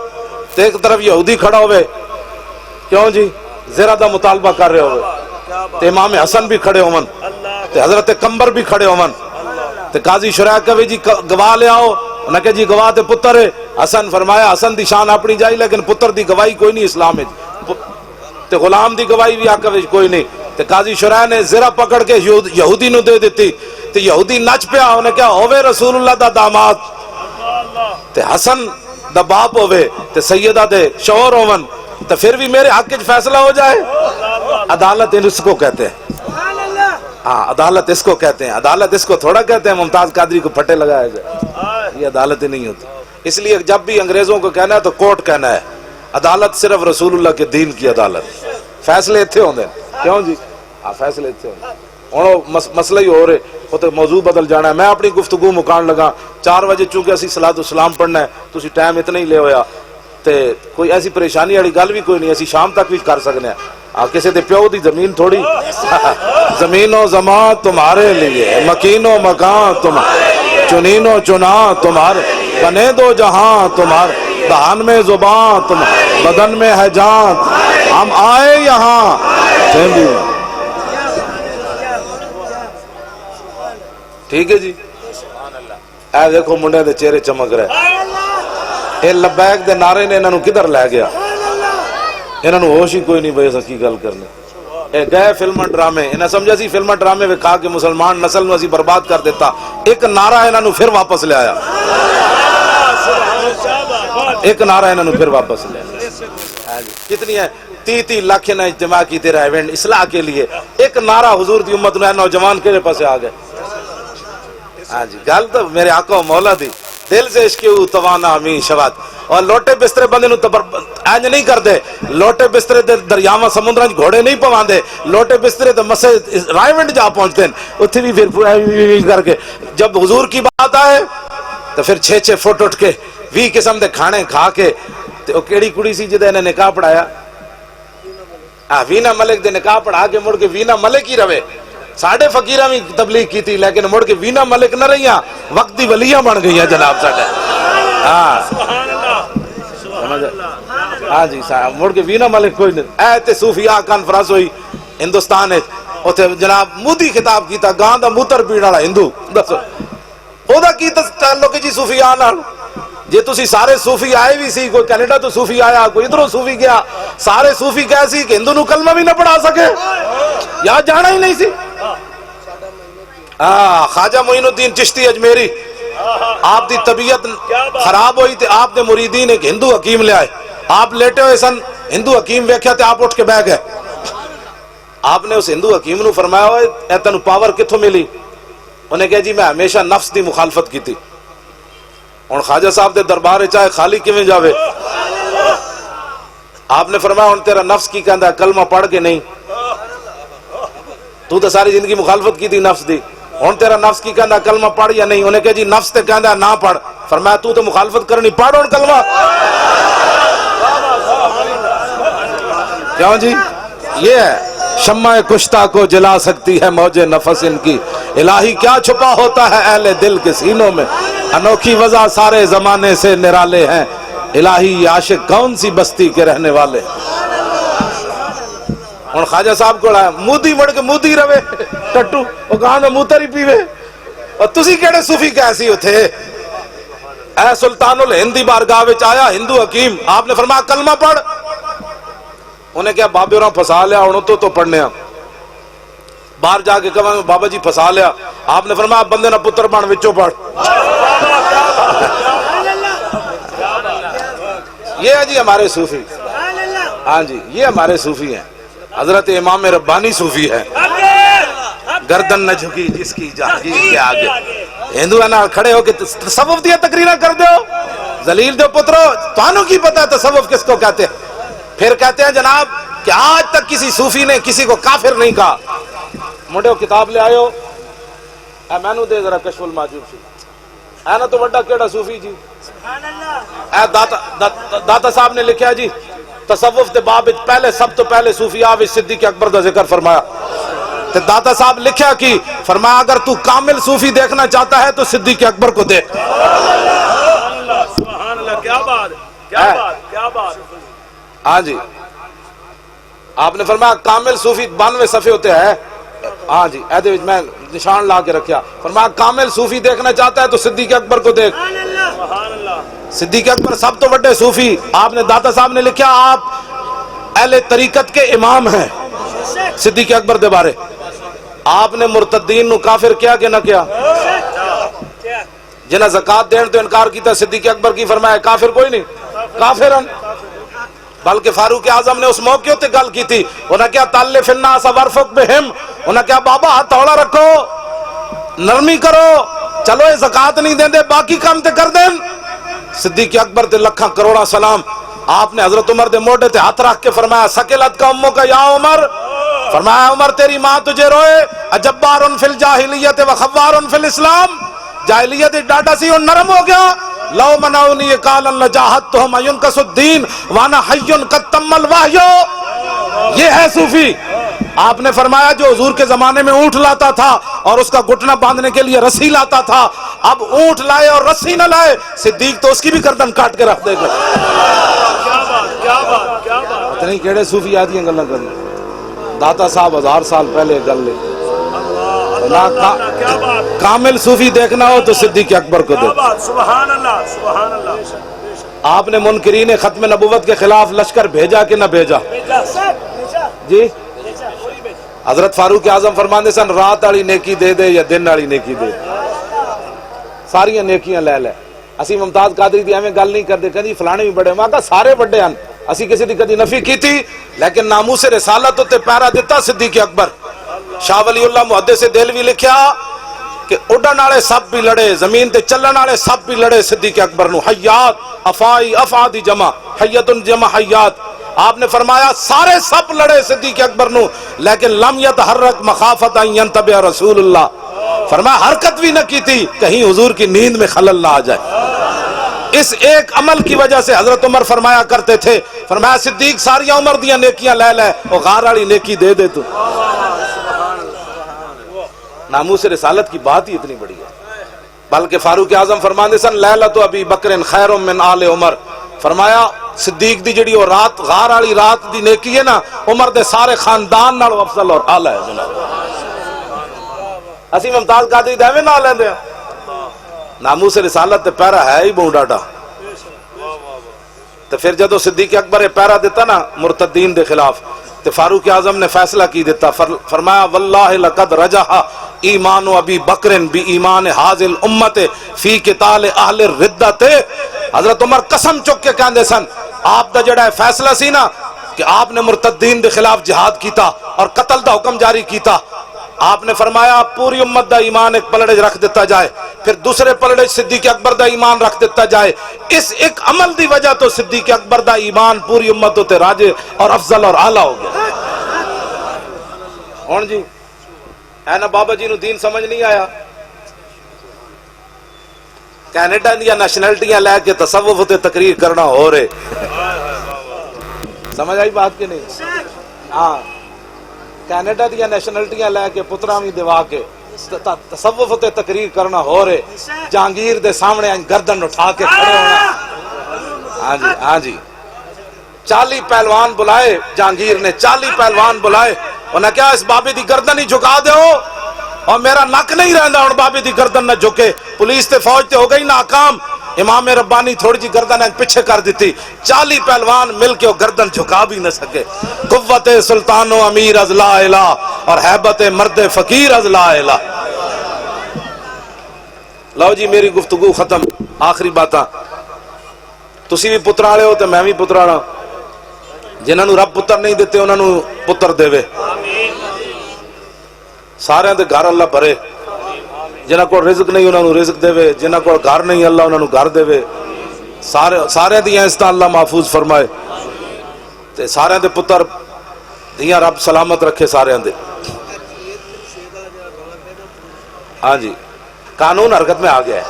تے ایک طرف یہودی کھڑا ہوئے. کیوں جی؟ زرہ دا مطالبہ کر رہے ہوئے. تے امام حسن بھی کھڑے ہون تے حضرت کمبر بھی کھڑے ہون. تے قاضی شرح کہوے جی گواہ لے آؤ. انہاں کہ جی گواہ تے پتر ہے. حسن فرمایا حسن دی شان اپنی جائی, لیکن پتر دی گواہی کوئی نہیں اسلام ہے. تے غلام دی گواہی بھی آقا وچ کوئی نہیں. تے قاضی شرح نے زرہ پکڑ کے یہودی نو دے دیتی. تے یہودی نچ پیا, انہیں کہا ہووے رسول اللہ دا داماد تے حسن دا باپ ہووے تے سیدہ دے شوہر ہون, تو پھر بھی میرے حق وچ فیصلہ ہو جائے. عدالت اس کو کہتے ہیں. ہاں عدالت اس کو کہتے ہیں. عدالت اس کو تھوڑا کہتے ہیں ممتاز قادری کو پھٹے لگایا جائے. یہ عدالت ہی نہیں ہوتی. اس لیے جب بھی انگریزوں کو کہنا ہے تو کوٹ کہنا ہے. عدالت صرف رسول اللہ کے دین کی عدالت. فیصلے اتھے ہوندے. کیوں جی؟ ہاں فیصلے اتھے ہوندے. ہن مسئلہ ہی ہو رہے, وہ تو موضوع بدل جانا ہے. میں اپنی گفتگو مکان لگا 4 بجے, چونکہ اسی صلاۃ السلام پڑھنا ہے, تسی ٹائم اتنا ہی لے ہویا. تے کوئی ایسی پریشانی والی گل بھی کوئی نہیں, اسی شام تک بھی کر سکنے ہیں. کسی دے پیو دی زمین تھوڑی. زمین و زمان تمہارے لیے, مکین و مکان تمہارے, چنین و چنا تمہارے, بنے دو جہاں تمہارے, دہان میں زبان تمہارے, بدن میں ہے جان, ہم آئے یہاں. ٹھیک ہے جی. اے دیکھو منڈے دے چہرے چمک رہے. اے لبیک دے نعرے نے انہوں کدھر لے گیا؟ انہوں ہوش ہی کوئی نہیں بھئی کی گل کرنے. اے گئے فلم ڈرامے, انہیں سمجھا سی فلم ڈرامے میں کہا کہ مسلمان نسل نو اسی برباد کر دیتا. ایک نعرہ انہوں پھر واپس لے آیا. ایک نعرہ انہوں پھر واپس لے آیا. کتنی ہے 30 لاکھ نے اجتماع کی تیرا ایونٹ اصلاح کے لیے. ایک نعرہ حضور دی امت نے نوجوان کے پاس آ گئے. ہاں جی, گل تو میرے آقا و مولا دی. دل سے عشق توانا ہمیں شواد. اور لوٹے بسترے بندے نو اینج نہیں کر دے. لوٹے بسترے دے دریاواں سمندراں گھوڑے نہیں پواندے. لوٹے بسترے دے مسے رائے جا پہنچتے ہیں اتھے بھی پھر کر کے. جب حضور کی بات آئے تو پھر 6 فٹ اٹھ کے 20 قسم دے کھانے کھا کے. تو کیڑی کڑی سی جدے انہیں نکاح پڑھایا؟ وینا ملک دے نکاح پڑھا کے مڑ کے وینا ملک ہی رہے. ساڑھے فقیرہ بھی تبلیغ کی تھی, لیکن مڑ کے وینا ملک نہ رہیاں, وقت دی ولیاں بن گئی ہیں جناب ساڑھے. ہاں جی, مڑ کے وینا ملک کوئی نہیں. ایتے صوفیاء کانفرنس ہوئی ہندوستان ہے, اوتھے جناب مودی خطاب کیتا, گاں دا موتر پیڑ والا ہندو. دسو او دا کی تعلق جی صوفیاء نال؟ جے تسی سارے صوفی آئے بھی سی, کوئی کینیڈا تو صوفی آیا, کوئی ادھروں صوفی گیا, سارے صوفی کیسی کہ ہندو نو کلمہ بھی نہ پڑھا سکے, یا جانا ہی نہیں سی. خواجہ معین الدین چشتی اجمیری آپ دی طبیعت خراب ہوئی تے آپ دے مریدین ایک ہندو حکیم لے آئے، آپ لیٹے ہوئے سن، ہندو حکیم ویکھیا تے آپ اٹھ کے بیٹھ گئے۔ آپ نے اس ہندو حکیم نو فرمایا ہوئے اے تینوں پاور کتھوں ملی؟ انہیں کہا جی میں ہمیشہ نفس دی مخالفت کی تھی، ہن خواجہ صاحب دے دربار چاہے خالی کیویں جاوے؟ آپ نے فرمایا ہن تیرا نفس کی کہندا ہے کلمہ پڑھ کے نہیں، تو ساری زندگی مخالفت کی تھی نفس دی، ہن تیرا نفس کی کہندا کلمہ پڑھ یا نہیں؟ انہیں کہا جی نفس تے کہندا نہ پڑھ، فرمایا تو مخالفت کرنی، پڑھ ہن کلمہ۔ کیوں جی؟ یہ ہے شمع کشتہ کو جلا سکتی ہے موج نفس ان کی، الہی کیا چھپا ہوتا ہے اہل دل کے سینوں میں، انوکھی وضع سارے زمانے سے نرالے ہیں، الہی یہ عاشق کون سی بستی کے رہنے والے۔ ہن خواجہ صاحب کو مودی مڑ کے مودی روے ٹٹو وہ کہاں میں موتر ہی پیوے، اور تسی کیڑے صوفی کیسی ہو تھے؟ اے سلطان الہند دی بارگاہ وچ آیا ہندو حکیم، آپ نے فرمایا کلمہ پڑھ، انہیں کہا بابے اور پھسا لیا ہوں تو پڑھنے ہیں، باہر جا کے کہا بابا جی پھسا لیا، آپ نے فرمایا بندے نہ پتر بن وچوں پڑھ۔ یہ ہے جی ہمارے صوفی، ہاں جی یہ ہمارے صوفی ہیں، حضرت امام ربانی صوفی ہے، گردن نہ جھکی جس کی جہانگیر کے آگے، ہندو ہے نا کھڑے ہو کے تصوف دیا تقریرہ کر دو، ذلیل دو پترو تانوں کی پتہ ہے تصوف کس کو کہتے ہیں؟ پھر کہتے ہیں جناب کہ آج تک کسی صوفی نے کسی کو کافر نہیں کہا۔ مڈیو کتاب لے آئے ہو، اے میں نو دے ذرا کشف المحجوب سی، اے نا تو بڑا کیڑا صوفی جی، اے داتا صاحب نے لکھیا جی تصوف دے باب پہلے سب تو پہلے صوفیاء وچ صدیق اکبر دا ذکر فرمایا، تے داتا صاحب لکھیا کی فرمایا اگر تو کامل صوفی دیکھنا چاہتا ہے تو صدیق اکبر کو دیکھ۔ سبحان اللہ، کیا بات، کیا بات، کیا بات۔ ہاں جی آپ نے فرمایا کامل صوفی 92 صفحے ہوتے ہیں، ہاں جی ایدے وچ میں نشان لا کے رکھیا، فرمایا کامل صوفی دیکھنا چاہتا ہے تو صدیق اکبر کو دیکھ۔ سبحان اللہ، صدیق اکبر سب تو بڑے صوفی، آپ نے داتا صاحب نے لکھیا آپ اہل طریقت کے امام ہیں، صدیق اکبر دے بارے آپ نے مرتدین نو کافر کیا کہ نہ کیا؟ جنہیں زکاة دین تو انکار کیتا صدیق اکبر کی فرمایا کافر کوئی نہیں، کافرن، بلکہ فاروق اعظم نے اس موقع تے گل کی تھی، انہاں کیا تالف الناس ورفق بہم، انہاں کیا بابا ہاتھ تھوڑا رکھو نرمی کرو، چلو یہ زکاة نہیں دیں دے باقی کام تے کر دیں۔ صدیق اکبر تے لکھاں کروڑا سلام، آپ نے حضرت عمر دے موڈے تے ہاتھ رکھ کے فرمایا سکلت کا امو کا یا عمر، فرمایا عمر تیری ماں تجھے روئے، اجبار فی الجاہلیت و خوار فی الاسلام، جاہلیت ڈاٹا سی اور نرم ہو گیا، لو منعونی قال لجاہدتہم ینقص الدین وانا حی قد تم الوحی۔ یہ ہے صوفی۔ آپ نے فرمایا جو حضور کے زمانے میں اونٹ لاتا تھا اور اس کا گھٹنا باندھنے کے لیے رسی لاتا تھا، اب اونٹ لائے اور رسی نہ لائے، صدیق تو اس کی بھی گردن کاٹ کے رکھ دے گا۔ کیا بات، کیا بات، کیا بات۔ اتنی کیڑے صوفی آدھی گلاں کرنے، داتا صاحب 1000 سال پہلے گل لے، کیا بات، کامل صوفی دیکھنا ہو تو صدیق اکبر کو کیا دیکھ۔ بات، سبحان اللہ، سبحان اللہ۔ آپ نے منکرین ختم نبوت کے خلاف لشکر بھیجا کہ نہ بھیجا؟ جی حضرت فاروق اعظم فرماندے سن رات والی نیکی دے دے یا دن والی نیکی دے، ساری نیکیاں لے لے۔ اسی ممتاز قادری دی ایویں گل نہیں کردے کدی فلانے بھی بڑے، میں کہا سارے بڑے ہیں، اسی کسی دی کدی نفی کی تھی، لیکن ناموس رسالت تے پیرا دیتا صدیق اکبر۔ شاہ ولی اللہ محدث دہلوی لکھیا کہ اڈن والے سب بھی لڑے، زمین تے چلن والے سب بھی لڑے صدیق اکبر نو، حیات افائی افادی جمع حیتن جمع حیات، آپ نے فرمایا سارے سب لڑے صدیق اکبر نو، لیکن لم یتحرک مخافت ان ینتبہ رسول اللہ، فرمایا حرکت بھی نہ کی تھی کہیں حضور کی نیند میں خلل نہ آ جائے۔ اس ایک عمل کی وجہ سے حضرت عمر فرمایا کرتے تھے، فرمایا صدیق ساری عمر دیاں نیکیاں لے لے اور غار والی نیکی دے دے تو۔ ناموس رسالت کی بات ہی اتنی بڑی ہے۔ بلکہ فاروق اعظم فرماندے سن لیلۃ ابی بکر خیر من آل عمر، فرمایا صدیق دی جڑی وہ رات غار والی رات دی نیکی ہے نا، عمر دے سارے خاندان نالوں افضل اور اعلی ہے جناب۔ اسی ممتاز قادری دے نہ لیندے ناموس رسالت تے پیرا ہے ہی بہت ڈاٹا، تو پھر جدو صدیق اکبر پیرا دیتا نا مرتدین دے خلاف تو فاروق اعظم نے فیصلہ کی دیتا، فرمایا واللہ لقد رجح ایمان ابی بکر بی ایمان حاضل امت فی قتال اہل الردت۔ حضرت عمر قسم چک کے کہندے سن آپ دا جڑا فیصلہ سی نا کہ آپ نے مرتدین دے خلاف جہاد کیتا اور قتل دا حکم جاری کیتا، آپ نے فرمایا پوری امت دا ایمان ایک پلڑے رکھ دیتا جائے، پھر دوسرے پلڑے صدیق اکبر دا ایمان رکھ دیتا جائے، اس ایک عمل دی وجہ تو صدیق اکبر دا ایمان پوری امت تے راجے اور افضل اور اعلیٰ ہو گیا۔ ہون جی اے نا بابا جی نو دین سمجھ نہیں آیا، کینیڈا دیا نیشنلٹیاں لے کے تصوف تے تقریر کرنا ہو رہے، سمجھ آئی بات کہ نہیں؟ ہاں کینیڈا دیا نیشنلٹیاں لے کے پترا بھی دوا کے تصوف تے تقریر کرنا ہو رہے، جہانگیر دے سامنے گردن اٹھا کے کھڑے ہونا۔ ہاں جی ہاں جی 40 پہلوان بلائے جہانگیر نے، 40 پہلوان بلائے، انہیں کیا اس بابے دی گردن ہی جھکا دے ہو اور میرا نک نہیں رہندا ہن بابے دی گردن نہ جھکے، پولیس تے فوج تے ہو گئی ناکام، امام ربانی تھوڑی جی گردن پیچھے کر دیتی، 40 پہلوان مل کے وہ گردن جھکا بھی نہ سکے۔ قوت سلطان و امیر از لا الہ اور حیبت مرد فقیر از لا الہ۔ لو جی میری گفتگو ختم، آخری باتاں، تسی بھی پتر والے ہو تو میں بھی پتر والا، جنہاں نو رب پتر نہیں دیتے انہاں نو پتر دے، سارے دے گھر اللہ بھرے، جنہاں کو رزق نہیں انہاں نو رزق دے، جنہاں کو گھر نہیں اللہ انہاں نو گھر دے، سارے دیاں عزتاں اللہ محفوظ فرمائے تے سارے دے پتر دیاں رب سلامت رکھے سارے دے۔ ہاں جی قانون حرکت میں آ گیا ہے،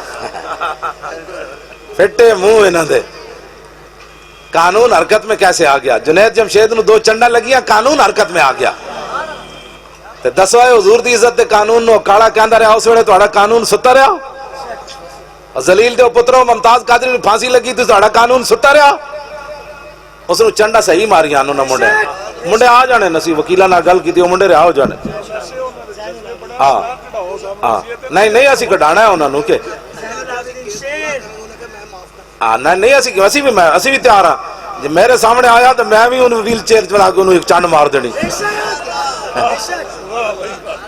پھٹے منہ انہاں دے، قانون حرکت میں کیسے آ گیا؟ جنید جمشید نو 2 چنڈا لگیاں، قانون حرکت میں آ گیا۔ تے دسوائے حضور دی عزت دے قانون نو کاڑا کہندا رہا اس ویلے تہاڈا قانون ستا رہا، ذلیل دے پترو ممتاز قادری نو پھانسی لگی تے تہاڈا قانون ستا رہا، اس نو چنڈا صحیح ماریاں انہاں منڈے آ جانے، نسی وکیلاں نال گل کیتی، او منڈے رہا ہو جانے۔ ہاں ہاں نہیں اسی کڈانا ہے انہاں نو کہ نہیں اسی بھی تیار ہاں، جی میرے سامنے آیا تو میں بھی انہوں ویل چیئر چلا کے انہوں ایک چانڈ مار دینی،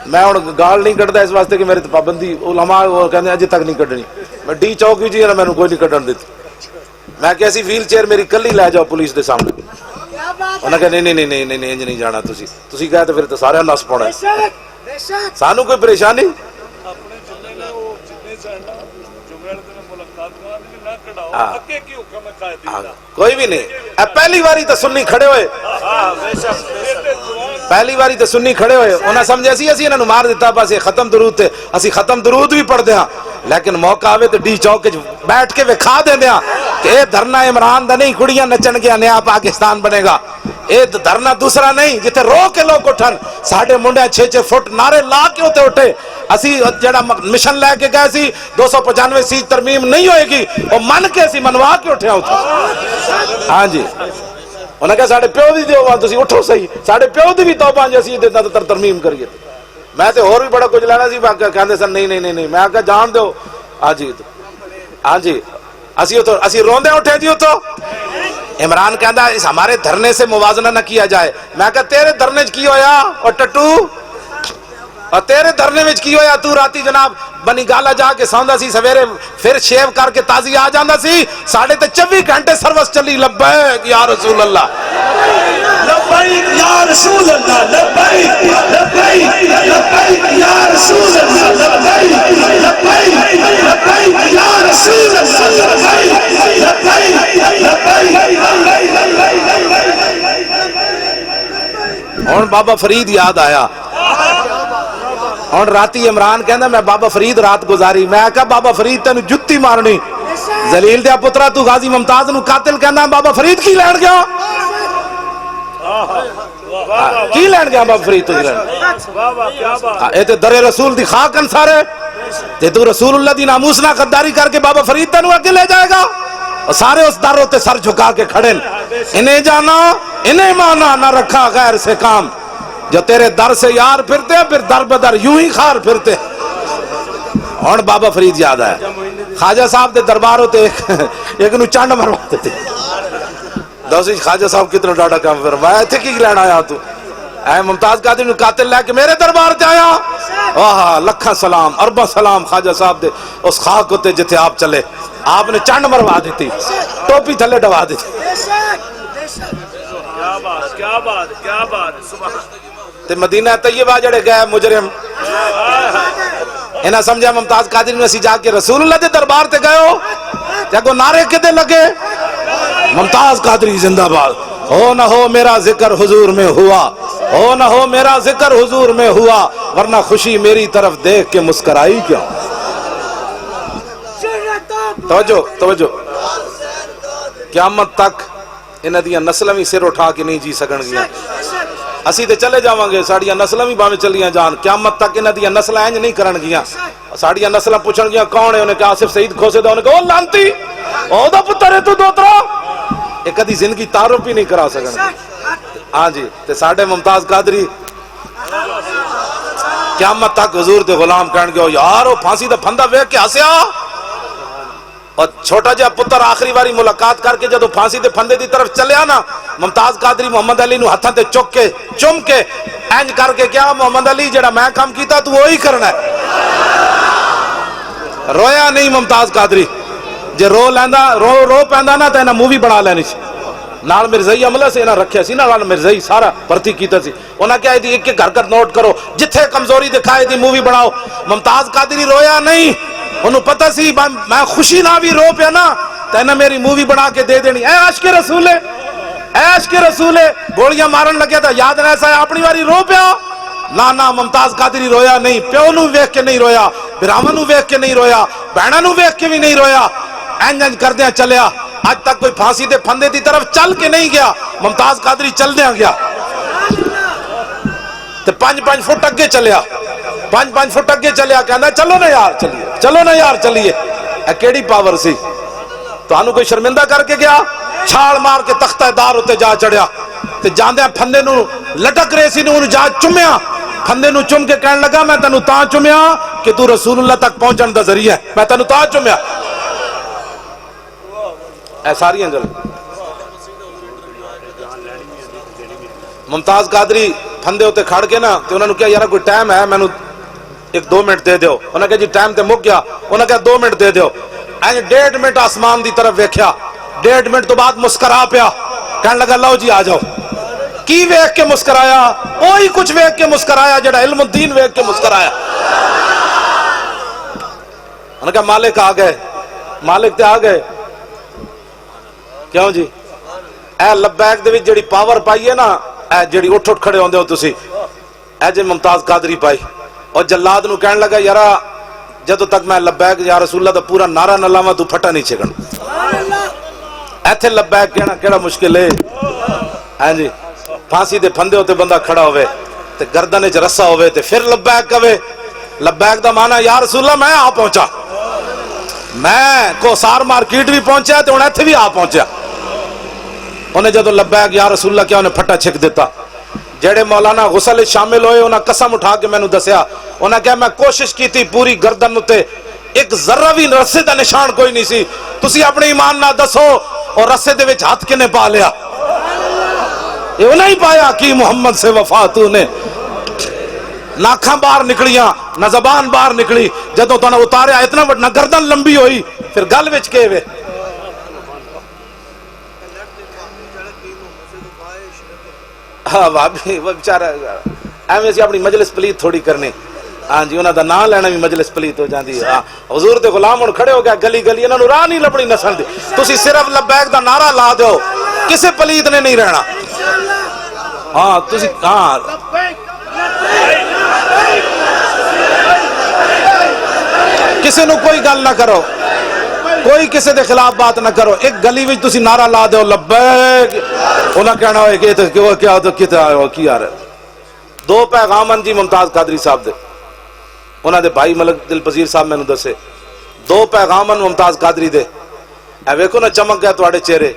میں انہوں گال نہیں کٹتا اس واسطے کہ میرے پابندی علماء وہ کہتے ہیں اجے تک نہیں کٹنی، میں ڈی چوک بھی جی میں کوئی نہیں کٹن دیتی، میں کہ ایسی ویل چیئر میری کلی لے جاؤ پولیس دے سامنے، انہوں نے کہا نہیں انج نہیں جانا، تسی کہا تو پھر تو سارے نس پاؤنا ہے، سانو کوئی پریشانی کوئی بھی نہیں۔ پہلی باری تو سنی کھڑے ہوئے، پہلی باری تو سنی کھڑے ہوئے، انہیں سمجھے اسی انہوں نے مار دیتا، بس یہ ختم درود تھے، اسی ختم درود بھی پڑھ دیا، لیکن موقع آوے تو ڈی چوک بیٹھ کے وکھا دیں دیا کہ اے دھرنا عمران دا نہیں، کڑیاں نچن گیا نیا پاکستان بنے گا، اے دھرنا دوسرا نہیں جتے رو کے لوگ اٹھن، ساڑھے منڈے 6 فٹ نعرے لا کے ہوتے اٹھے، اسی جڑا مشن لے کے گئے سی 295 سیٹ ترمیم نہیں ہوئے گی، وہ من کے اسی منوا کے اٹھے ہوتا۔ ہاں جی انہوں نے کہا ساڑھے پیو دی دیو تسی اٹھو صحیح، ساڑھے پیو دی بھی توبہ جیسی دیتا ترمیم کریے، میں تے اور بھی بڑا کچھ لینا سی، کہندے سن نہیں، میں کہا جان دو۔ ہاں جی اسی روندے اٹھے دیو تو عمران کہندا اس ہمارے دھرنے سے موازنہ نہ کیا جائے، میں کہا تیرے دھرنے کی ہویا اور ٹٹو، اور تیرے دھرنے میں کی ہویا، تو راتی جناب بنی گالا جا کے سوندا سی، سویرے پھر شیو کر کے تازی آ جاندا سی، 24.5 گھنٹے سروس چلی، لبیک یا رسول اللہ، لبیک یا رسول اللہ، لبیک لبیک یا رسول اللہ، لبیک یا رسول اللہ، ہن بابا فرید یاد آیا، ہن راتی عمران کہندا میں بابا فرید رات گزاری، میں کہا بابا فرید تینوں جتی مارنی، ذلیل دیا پترا تو غازی ممتاز نو قاتل کہندا بابا فرید کی لین گیا، کی لین گیا بابا فرید تو اے تے در رسول دی خاکن سارے تے تو رسول اللہ دی ناموس نہ غداری کر کے بابا فرید تینوں اگے لے جائے گا، اور سارے اس در ہوتے سر جھکا کے کھڑے، انہیں جانا انہیں مانا نہ رکھا غیر سے کام، جو تیرے در سے یار پھرتے پھر در بدر یوں ہی خار پھرتے۔ اور بابا فرید یاد آیا، خواجہ صاحب دے دربار ہوتے ایک نو چانڈ مرواتے تھے، دوسری خواجہ صاحب کتنا ڈاڈا کام فرمایا تھے کی لینا آیا تو اے ممتاز قادری نو قاتل لے کے میرے دربار تے آیا واہ لکھاں سلام ارباں سلام خواجہ صاحب دے اس خاک ہوتے جتے آپ چلے آپ نے چنڈ مروا دیتی ٹوپی تھلے ڈوا دیتی کیا بات سبحان تے مدینہ طیبہ جڑے گئے مجرم انہاں سمجھا ممتاز قادری نے اسی جا کے رسول اللہ دے دربار تے گئے ہو جاگو نعرے کدے لگے ممتاز قادری زندہ باد ہو نہ ہو میرا ذکر حضور میں ہوا ہو نہ ہو میرا ذکر حضور میں ہوا ورنہ خوشی میری طرف دیکھ کے مسکرائی کیا توجہ قیامت تک انہاں دیاں نسلاں بھی سر اٹھا کے نہیں جی سکن گیا اسی تے چلے جاواں گے ساڈیاں نسلاں بھی باویں چلیاں جان قیامت تک انہاں دیاں نسلاں انج نہیں کرن گیاں ساڈیاں نسلاں پوچھن گیاں کون ہے انہیں کہا آصف سعید کھوسے دا انہیں کہا او لانتی او دا پتر ہے تو دوترا ایک کدی زندگی تعارف بھی نہیں کرا سکن ہاں جی تے ساڈے ممتاز قادری قیامت تک حضور دے غلام کہن گے یار او پھانسی دا پھندا ویکھ کے ہسیا اور چھوٹا جہا پتر آخری باری ملاقات کر کے جدو پھانسی دے پھندے دی طرف چلیا نا ممتاز قادری محمد علی نو ہتھاں تے چک کے چم کے اینج کر کے کیا محمد علی جڑا میں کام کیتا تو وہی کرنا ہے رویا نہیں ممتاز قادری جے رو لیندا رو پیندا نا تے انہاں مووی بنا لینی سی نال مرزائی عملہ سے انہاں رکھیا سی نا نال مرزائی سارا بھرتی کیتا سی انہاں کیا دی ایک ایک حرکت نوٹ کرو جتھے کمزوری دکھائے دی مووی بناؤ ممتاز قادری رویا نہیں انہوں پتہ سی میں خوشی نہ بھی رو پیا نا تے انہاں میری مووی بنا کے دے دینی اے عاشق رسول اے عاشق رسول گولیاں مارن لگیا تھا یاد نہ ایسا ہے اپنی باری رو پیا نہ ممتاز قادری رویا نہیں پیو نو ویکھ کے نہیں رویا براہمن نو ویکھ کے نہیں رویا بہناں نو ویکھ کے بھی نہیں رویا اینج کردیاں چلیا آج تک کوئی پھانسی دے پھندے دی طرف چل کے نہیں گیا ممتاز قادری چل دیا گیا تے 5 فٹ اگے چلیا 5 فٹ اگے چلیا کہنا چلو نا یار چلیے چلو نا یار چلیے اے کیڑی پاور سی تو انہوں کوئی شرمندہ کر کے گیا چھاڑ مار کے تختہ دار ہوتے جا چڑھیا تے جاندیاں پھندے نو لٹک رہے سی نو جا چمیا پھندے نو چم کے کہنے لگا میں تنو تاں چمیا کہ تو رسول اللہ تک پہنچن دا ذریعہ ہے میں تنو تاں چمیا اے ساری انجل ممتاز قادری پھندے ہوتے کھڑ کے نا تے انہوں نے کہا یارا کوئی ٹائم ہے میں نو 1-2 منٹ دے دیو انہوں نے کہا جی ٹائم تے مک گیا انہوں نے کہا 2 منٹ دے دیو اینج 1.5 منٹ آسمان دی طرف ویکھیا 1.5 منٹ تو بعد مسکرا پیا کہنے لگا لو جی آ جاؤ کی ویکھ کے مسکرایا وہی کچھ ویکھ کے مسکرایا جڑا علم الدین ویکھ کے مسکرایا انہوں نے کہا مالک آ گئے مالک تے آ گئے کیوں جی اے لبیک دے وچ جڑی پاور پائی ہے نا اے جڑی اٹھ کھڑے ہوندے ہو تسی اے جے ممتاز قادری پائی اور جلاد نو کہنے لگا یارا جدو تک میں لبیک یا رسول اللہ دا پورا نعرہ نہ لاواں تو پھٹا نہیں چھکن ایتھے لبیک کہنا کیڑا مشکل ہے ہاں جی پھانسی دے پھندے ہوتے بندہ کھڑا ہوئے تے گردن وچ رسا ہوئے تے پھر لبیک کہے لبیک دا معنی یا رسول اللہ میں آ پہنچا میں کوسار مارکیٹ بھی پہنچیا تے ہن ایتھے بھی آ پہنچیا انہیں جدو لبیک یا رسول اللہ کیا انہیں پھٹا چھک دیتا جڑے مولانا غسل شامل ہوئے انہیں قسم اٹھا کے میں نے دسیا انہیں کہا میں کوشش کی تھی پوری گردن تے ایک ذرہ بھی رسے دا نشان کوئی نہیں سی تسی اپنے ایمان نہ دسو اور رسے دے وچ ہاتھ کنے پا لیا یہ انہیں ہی پایا کہ محمد سے وفا تو نے ناکھاں باہر نکلیاں نہ زبان باہر نکلی جدو تو نے اتاریا اتنا نہ گردن لمبی ہوئی پھر گل وچ کے وے ہاں بابی وہ بیچارہ ایویں سی اپنی مجلس پلیت تھوڑی کرنی ہاں جی انہاں دا نام لینا بھی مجلس پلیت ہو جاندی ہے حضور دے غلام ہن کھڑے ہو گیا گلی گلی انہاں نوں راہ نہیں لبنی نسل دی تسی صرف لبیک دا نعرہ لا دیو کسے پلیت نے نہیں رہنا ہاں تسی ہاں کسے نو کوئی گل نہ کرو کوئی کسے دے خلاف بات نہ کرو ایک گلی وچ تسی نعرہ لا دیو لبیک انہاں کہنا ہوئے کہ کیا تو کتے آئے ہو کی آ رہے 2 پیغامن جی ممتاز قادری صاحب دے انہاں دے بھائی ملک دل پذیر صاحب میں نو دسے 2 پیغامن ممتاز قادری دے اے ویکھو نا چمک گیا تواڈے چہرے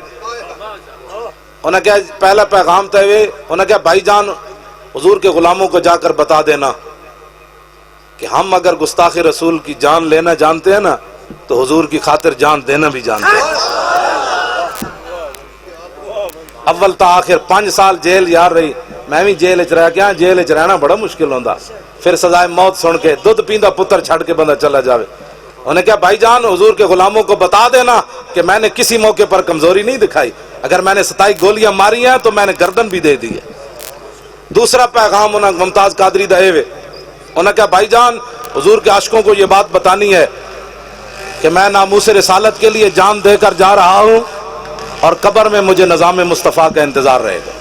انہاں کہا پہلا پیغام تے وے انہاں کہا بھائی جان حضور کے غلاموں کو جا کر بتا دینا کہ ہم اگر گستاخ رسول کی جان لینا جانتے ہیں نا تو حضور کی خاطر جان دینا بھی جانتے ہیں اول تا آخر 5 سال جیل یار رہی، میں بھی جیل چ رہ گیا، جیل چ رہنا بڑا مشکل ہوندا، پھر سزائے موت سن کے دودھ پیندا پتر چھڑ کے بندہ چلا جاوے۔ انہوں نے کہا بھائی جان حضور کے غلاموں کو بتا دینا کہ میں نے کسی موقع پر کمزوری نہیں دکھائی، اگر میں نے 27 گولیاں ماری ہیں تو میں نے گردن بھی دے دی ہے۔ دوسرا پیغام انہوں نے ممتاز قادری دہے ہوئے، انہوں نے کہا بھائی جان حضور کے عاشقوں کو یہ بات بتانی ہے کہ میں ناموس رسالت کے لیے جان دے کر جا رہا ہوں اور قبر میں مجھے نظام مصطفیٰ کا انتظار رہے گا۔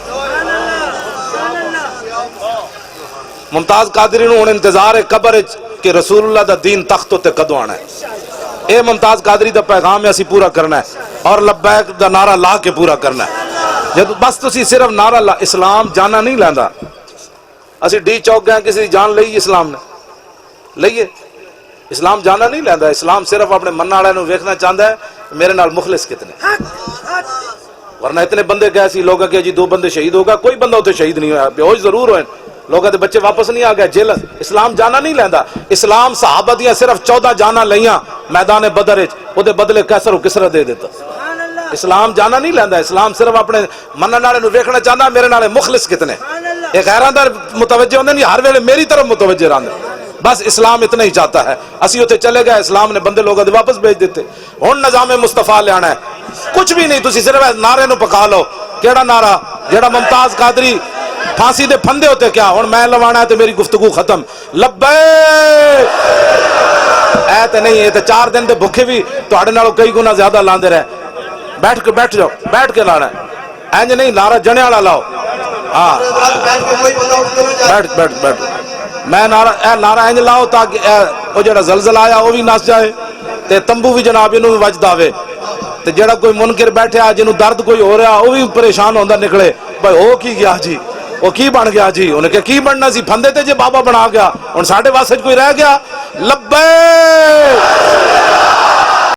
ممتاز قادری نو ہن انتظار ہے قبر کہ رسول اللہ دا دین تخت تے کدوں آنا ہے۔ اے ممتاز قادری دا پیغام ہے، اسی پورا کرنا ہے اور لبیک دا نعرہ لا کے پورا کرنا ہے۔ جب بس تسی صرف نعرہ لا، اسلام جانا نہیں لیندا۔ اسی ڈی چوک گئے کسی دی جان لئی اسلام نے لئیے، اسلام جانا نہیں لیندا، اسلام صرف اپنے من والے نو ویکھنا چاہندا ہے میرے نال مخلص کتنے، ورنہ اتنے بندے گئے سی لوگ کہ جی 2 بندے شہید ہو گئے، کوئی بندہ اتنے شہید نہیں ہوا، بے ہوش ضرور ہوئے، لوگوں کے بچے واپس نہیں آ گئے جیل۔ اسلام جانا نہیں لیندا، اسلام صحابہ دیاں صرف 14 جانا لیاں میدان بدر وچ، او دے بدلے کیسر و کسرا دے دیتا۔ اسلام جانا نہیں لیندا، اسلام صرف اپنے منن والے نو ویکھنا چاہندا میرے نال مخلص کتنے، اے غیراں دا متوجہ ہوندے نہیں، ہر ویلے میری طرف متوجہ رہندے، بس اسلام اتنا ہی چاہتا ہے۔ اسی اتنے چلے گئے، اسلام نے بندے لوگوں دے واپس بھیج دیتے۔ ہن نظام مصطفیٰ لے آنا ہے، کچھ بھی نہیں، تسی صرف نعرے نو پکا لو۔ کیڑا نعرہ؟ جیڑا ممتاز قادری پھانسی دے پھندے ہوتے کیا ہن میں لوانا ہے تے میری گفتگو ختم، لبیک اے تے نہیں، اے تے 4 دن دے بھوکے بھی تہاڈے نالوں کئی گنا زیادہ لاندے رہے۔ بیٹھ جاؤ، بیٹھ کے لانا ہے، اینج نہیں نعرہ جنے والا لاؤ۔ ہاں بیٹھ میں نعرہ انج لاؤ تاکہ وہ جڑا زلزلہ آیا وہ بھی نس جائے تے تمبو بھی جناب انہوں بھی وجد آوے تے جڑا کوئی منکر بیٹھے آ جنہوں درد کوئی ہو رہا وہ بھی پریشان ہوندہ نکلے، بھائی وہ کی گیا جی، وہ کی بن گیا جی، انہیں کہا کی بننا سی، پھندے تے جے بابا بنا گیا، ان ساڑھے واسج کوئی رہ گیا، لبیک